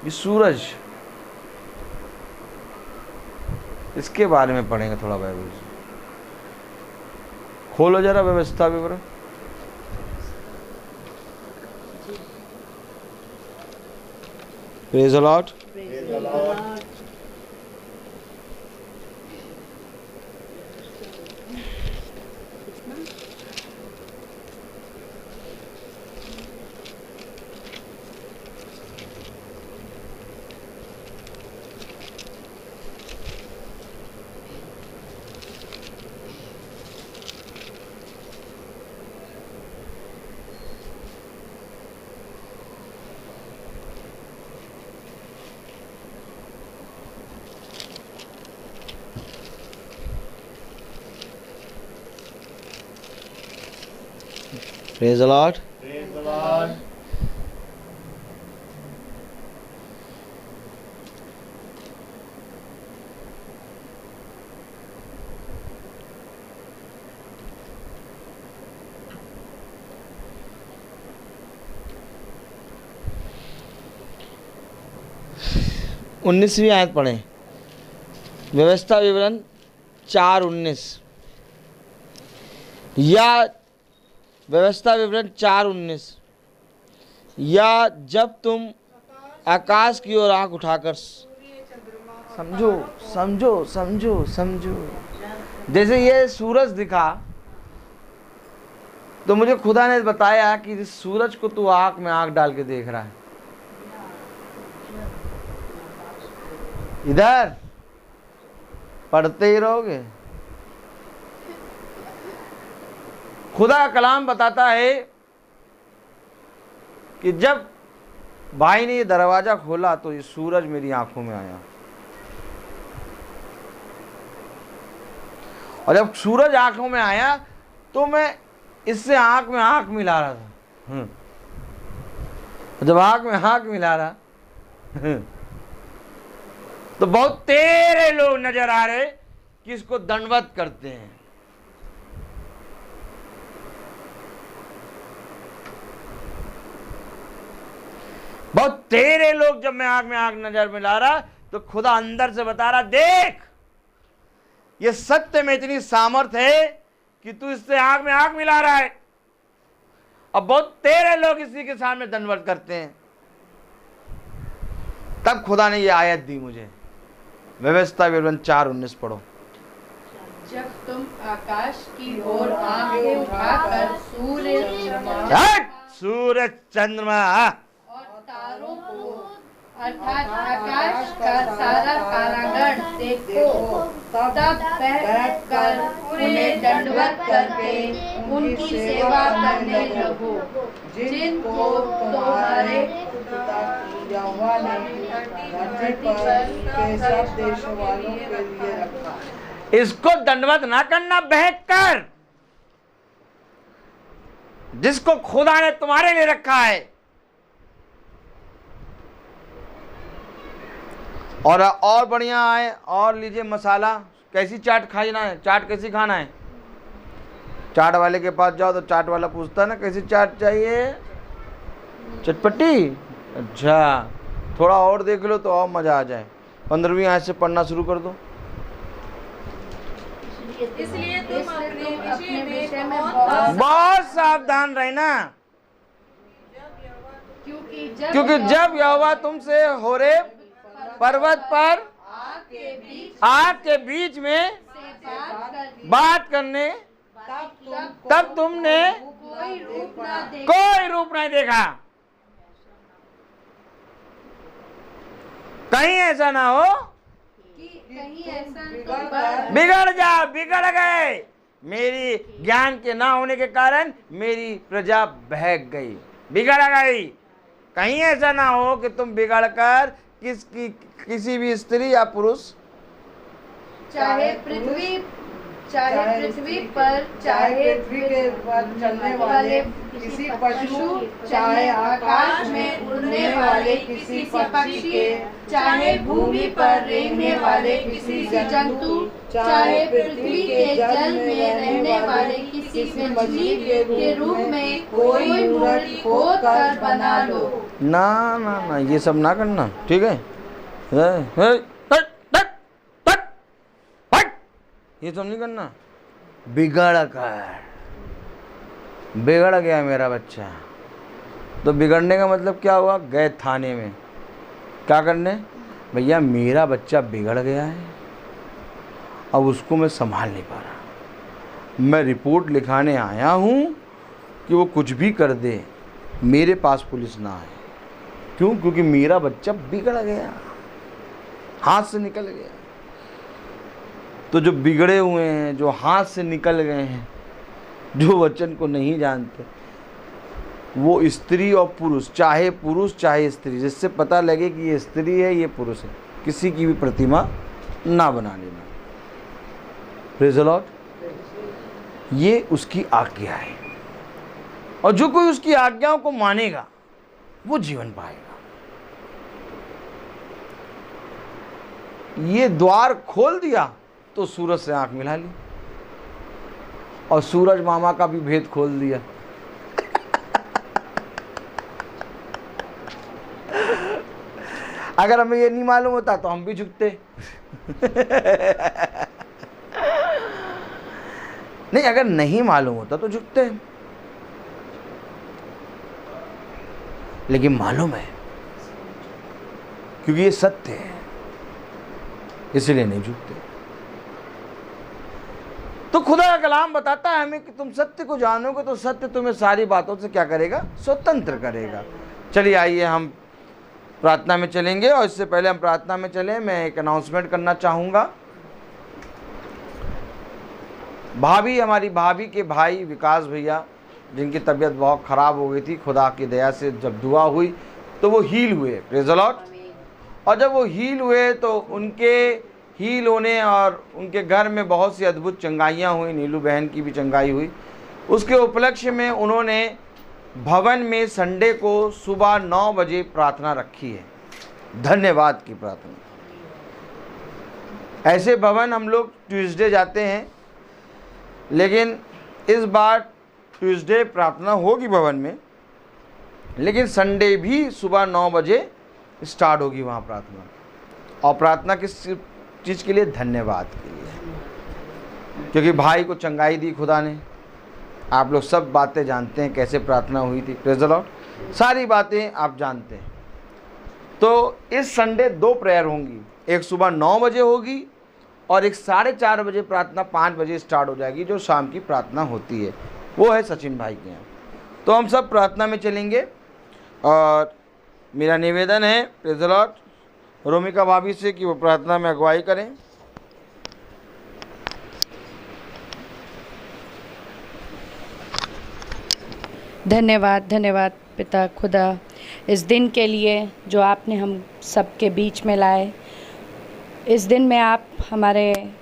ये सूरज, इसके बारे में पढ़ेंगे थोड़ा बाइबल से। खोलो जरा व्यवस्था विवरण। Praise the Lord. 'Praise the Lord'। Praise the Lord। उन्नीसवीं आयत पढ़ें। व्यवस्था विवरण 4:19 या व्यवस्था विवरण 4:19 या जब तुम आकाश की ओर आंख उठाकर समझो समझो समझो समझो। जैसे ये सूरज दिखा तो मुझे खुदा ने बताया कि इस सूरज को तू आंख में आंख डाल के देख रहा है। इधर पढ़ते ही रहोगे। खुदा का कलाम बताता है कि जब भाई ने ये दरवाजा खोला तो ये सूरज मेरी आंखों में आया, और जब सूरज आंखों में आया तो मैं इससे आंख में आंख मिला रहा था। जब आंख में आंख मिला रहा तो बहुत तेरे लोग नजर आ रहे कि इसको दंडवत करते हैं। बहुत तेरे लोग, जब मैं आंख में आंख नजर मिला रहा तो खुदा अंदर से बता रहा, देख ये सत्य में इतनी सामर्थ्य है कि तू इससे आंख में आंख मिला रहा है। अब बहुत तेरे लोग इसी के सामने दंडवत करते हैं। तब खुदा ने ये आयत दी मुझे। व्यवस्था विवरण 4:19 पढ़ो। जब तुम आकाश की ओर आंखें उठाकर सूरज चंद्रमा और तारों को अर्थात आकाश का सारा तारागण देखो, तब बैठकर उन्हें दंडवत करके उनकी सेवा करने लगो, जिनको तुम्हारे पिता यहोवा ने धरती पर के सब देशों वालों के लिए रखा। इसको दंडवत ना करना, बहक कर। जिसको खुदा ने तुम्हारे लिए रखा है। और बढ़िया है। और लीजिए मसाला। कैसी चाट खाना है? चाट कैसी खाना है? चाट वाले के पास जाओ तो चाट वाला पूछता है ना कैसी चाट चाहिए, चटपटी। अच्छा, थोड़ा और देख लो तो और मज़ा आ जाए। 15वीं आयत से पढ़ना शुरू कर दो। इसलिए तुम अपने विषय में बहुत सावधान रहना, क्योंकि जब यहोवा तुमसे होरेब पर्वत पर आग के बीच में बात करने, तब तुमने कोई रूप नहीं देखा। कहीं ऐसा ना हो बिगड़ गए। मेरी ज्ञान के ना होने के कारण मेरी प्रजा बहक गई, बिगड़ गई। कहीं ऐसा ना हो कि तुम बिगड़कर किसी भी स्त्री या पुरुष, चाहे पृथ्वी पर, चाहे पृथ्वी के पर चलने वाले किसी पशु, चाहे आकाश में उड़ने वाले किसी पक्षी के, चाहे भूमि पर रहने वाले किसी जंतु, चाहे पृथ्वी के जल में रहने वाले किसी मछली के रूप में कोई मूर्ति खोद कर बना लो। ना ये सब ना करना, ठीक है? ये सब नहीं करना। बिगड़ गया मेरा बच्चा, तो बिगड़ने का मतलब क्या हुआ? गए थाने में क्या करने? भैया मेरा बच्चा बिगड़ गया है, अब उसको मैं संभाल नहीं पा रहा, मैं रिपोर्ट लिखाने आया हूँ कि वो कुछ भी कर दे, मेरे पास पुलिस ना आए। क्यों? क्योंकि मेरा बच्चा बिगड़ गया, हाथ से निकल गया। तो जो बिगड़े हुए हैं, जो हाथ से निकल गए हैं, जो वचन को नहीं जानते, वो स्त्री और पुरुष चाहे स्त्री, जिससे पता लगे कि ये स्त्री है ये पुरुष है, किसी की भी प्रतिमा ना बना लेना। Praise the Lord. ये उसकी आज्ञा है, और जो कोई उसकी आज्ञाओं को मानेगा वो जीवन पाएगा। ये द्वार खोल दिया तो सूरज से आंख मिला ली, और सूरज मामा का भी भेद खोल दिया। अगर हमें ये नहीं मालूम होता तो हम भी झुकते। नहीं, अगर नहीं मालूम होता तो झुकते, लेकिन मालूम है क्योंकि ये सत्य है, इसलिए नहीं झुकते। तो खुदा का कलाम बताता है हमें कि तुम सत्य को जानोगे तो सत्य तुम्हें सारी बातों से क्या करेगा? स्वतंत्र करेगा। चलिए आइए हम प्रार्थना में चलेंगे, और इससे पहले हम प्रार्थना में चलें मैं एक अनाउंसमेंट करना चाहूँगा। हमारी भाभी के भाई विकास भैया, जिनकी तबीयत बहुत ख़राब हो गई थी, खुदा की दया से जब दुआ हुई तो वो हील हुए। Praise the Lord. और जब वो हील हुए तो उनके हील होने और उनके घर में बहुत सी अद्भुत चंगाइयाँ हुई, नीलू बहन की भी चंगाई हुई। उसके उपलक्ष्य में उन्होंने भवन में संडे को सुबह 9 बजे प्रार्थना रखी है। धन्यवाद की प्रार्थना। ऐसे भवन हम लोग ट्यूसडे जाते हैं, लेकिन इस बार ट्यूसडे प्रार्थना होगी भवन में, लेकिन संडे भी सुबह 9 बजे स्टार्ट होगी वहाँ प्रार्थना। और प्रार्थना किस चीज़ के लिए? धन्यवाद के लिए, क्योंकि भाई को चंगाई दी खुदा ने। आप लोग सब बातें जानते हैं कैसे प्रार्थना हुई थी। Praise the Lord. सारी बातें आप जानते हैं। तो इस संडे 2 प्रेयर होंगी, एक सुबह 9 बजे होगी और एक 4:30 बजे प्रार्थना 5 बजे स्टार्ट हो जाएगी, जो शाम की प्रार्थना होती है, वो है सचिन भाई के यहाँ। तो हम सब प्रार्थना में चलेंगे, और मेरा निवेदन है प्रेज़ द लॉर्ड रोमिका भाभी से कि वो प्रार्थना में अगुवाई करें। धन्यवाद पिता खुदा, इस दिन के लिए जो आपने हम सबके बीच में लाए। इस दिन में आप हमारे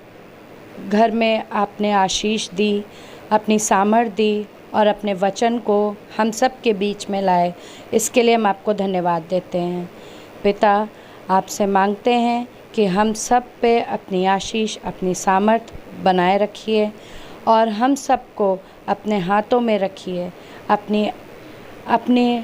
घर में आपने आशीष दी, अपनी सामर्थ दी, और अपने वचन को हम सब के बीच में लाए। इसके लिए हम आपको धन्यवाद देते हैं। पिता, आपसे मांगते हैं कि हम सब पे अपनी आशीष, अपनी सामर्थ बनाए रखिए और हम सबको अपने हाथों में रखिए, अपने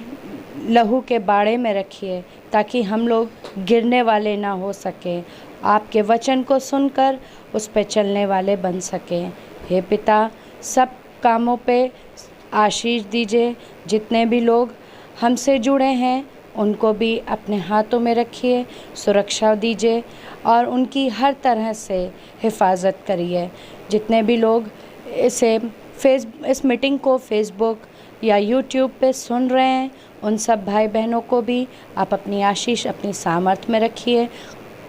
लहू के बाड़े में रखिए, ताकि हम लोग गिरने वाले ना हो सकें, आपके वचन को सुनकर उस पे चलने वाले बन सकें। हे पिता, सब कामों पे आशीष दीजिए। जितने भी लोग हमसे जुड़े हैं उनको भी अपने हाथों में रखिए, सुरक्षा दीजिए और उनकी हर तरह से हिफाजत करिए। जितने भी लोग इस मीटिंग को फेसबुक या यूट्यूब पे सुन रहे हैं, उन सब भाई बहनों को भी आप अपनी आशीष, अपनी सामर्थ में रखिए।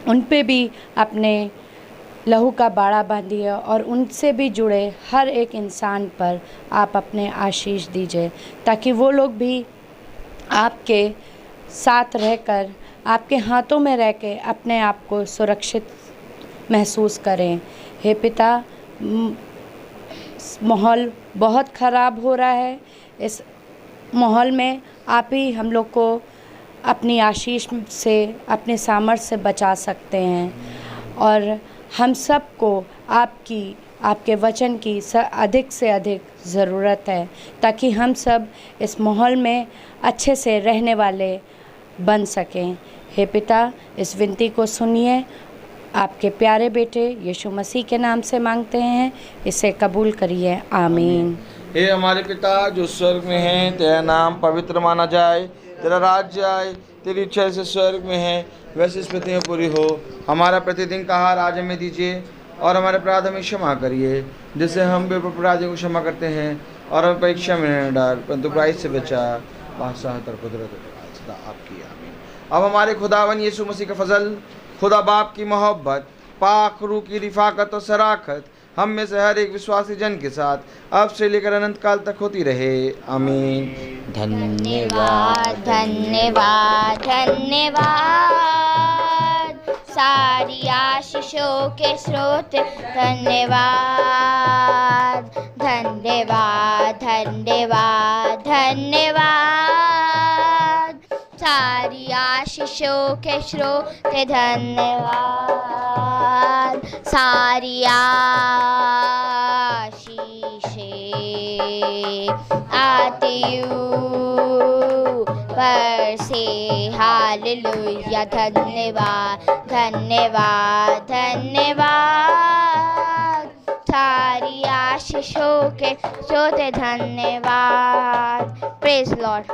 उन पे भी अपने लहू का बाड़ा बांधिए और उनसे भी जुड़े हर एक इंसान पर आप अपने आशीष दीजिए, ताकि वो लोग भी आपके साथ रहकर, आपके हाथों में रह के अपने आप को सुरक्षित महसूस करें। हे पिता, माहौल बहुत ख़राब हो रहा है। इस माहौल में आप ही हम लोग को अपनी आशीष से, अपने सामर्थ्य से बचा सकते हैं और हम सब को आपके वचन की अधिक से अधिक ज़रूरत है, ताकि हम सब इस माहौल में अच्छे से रहने वाले बन सकें। हे पिता, इस विनती को सुनिए। आपके प्यारे बेटे यीशु मसीह के नाम से मांगते हैं, इसे कबूल करिए। आमीन। हे हमारे पिता जो स्वर्ग में है, तेरा नाम पवित्र माना जाए, तेरा राज्य आए, तेरी इच्छा जैसे स्वर्ग में है वैसे इस पृथ्वी में पूरी हो। हमारा प्रतिदिन का आहार आज हमें दीजिए और हमारे अपराध हमें क्षमा करिए, जिससे हम भी अपराधियों को क्षमा करते हैं, और हमें परीक्षा में न डाल, परंतु बुराई से बचा। बादशाह तर कुदरत सदा आपकी। आमीन। अब हमारे खुदावन यीशु मसीह का फजल, खुदा बाप की मोहब्बत, पाक रूह की रिफाकत और सराखत हम में से हर एक विश्वासी जन के साथ अब से लेकर अनंत काल तक होती रहे। आमीन। धन्यवाद, धन्यवाद, धन्यवाद। सारी आशीषों के स्रोत धन्यवाद, धन्यवाद, धन्यवाद, धन्यवाद। सारी आशीषों के स्रोत धन्यवाद, सारी आशीषें आती पर से। हालेलुया। धन्यवाद, धन्यवाद, धन्यवाद। सारी आशीषों के स्रोत धन्यवाद। Praise Lord.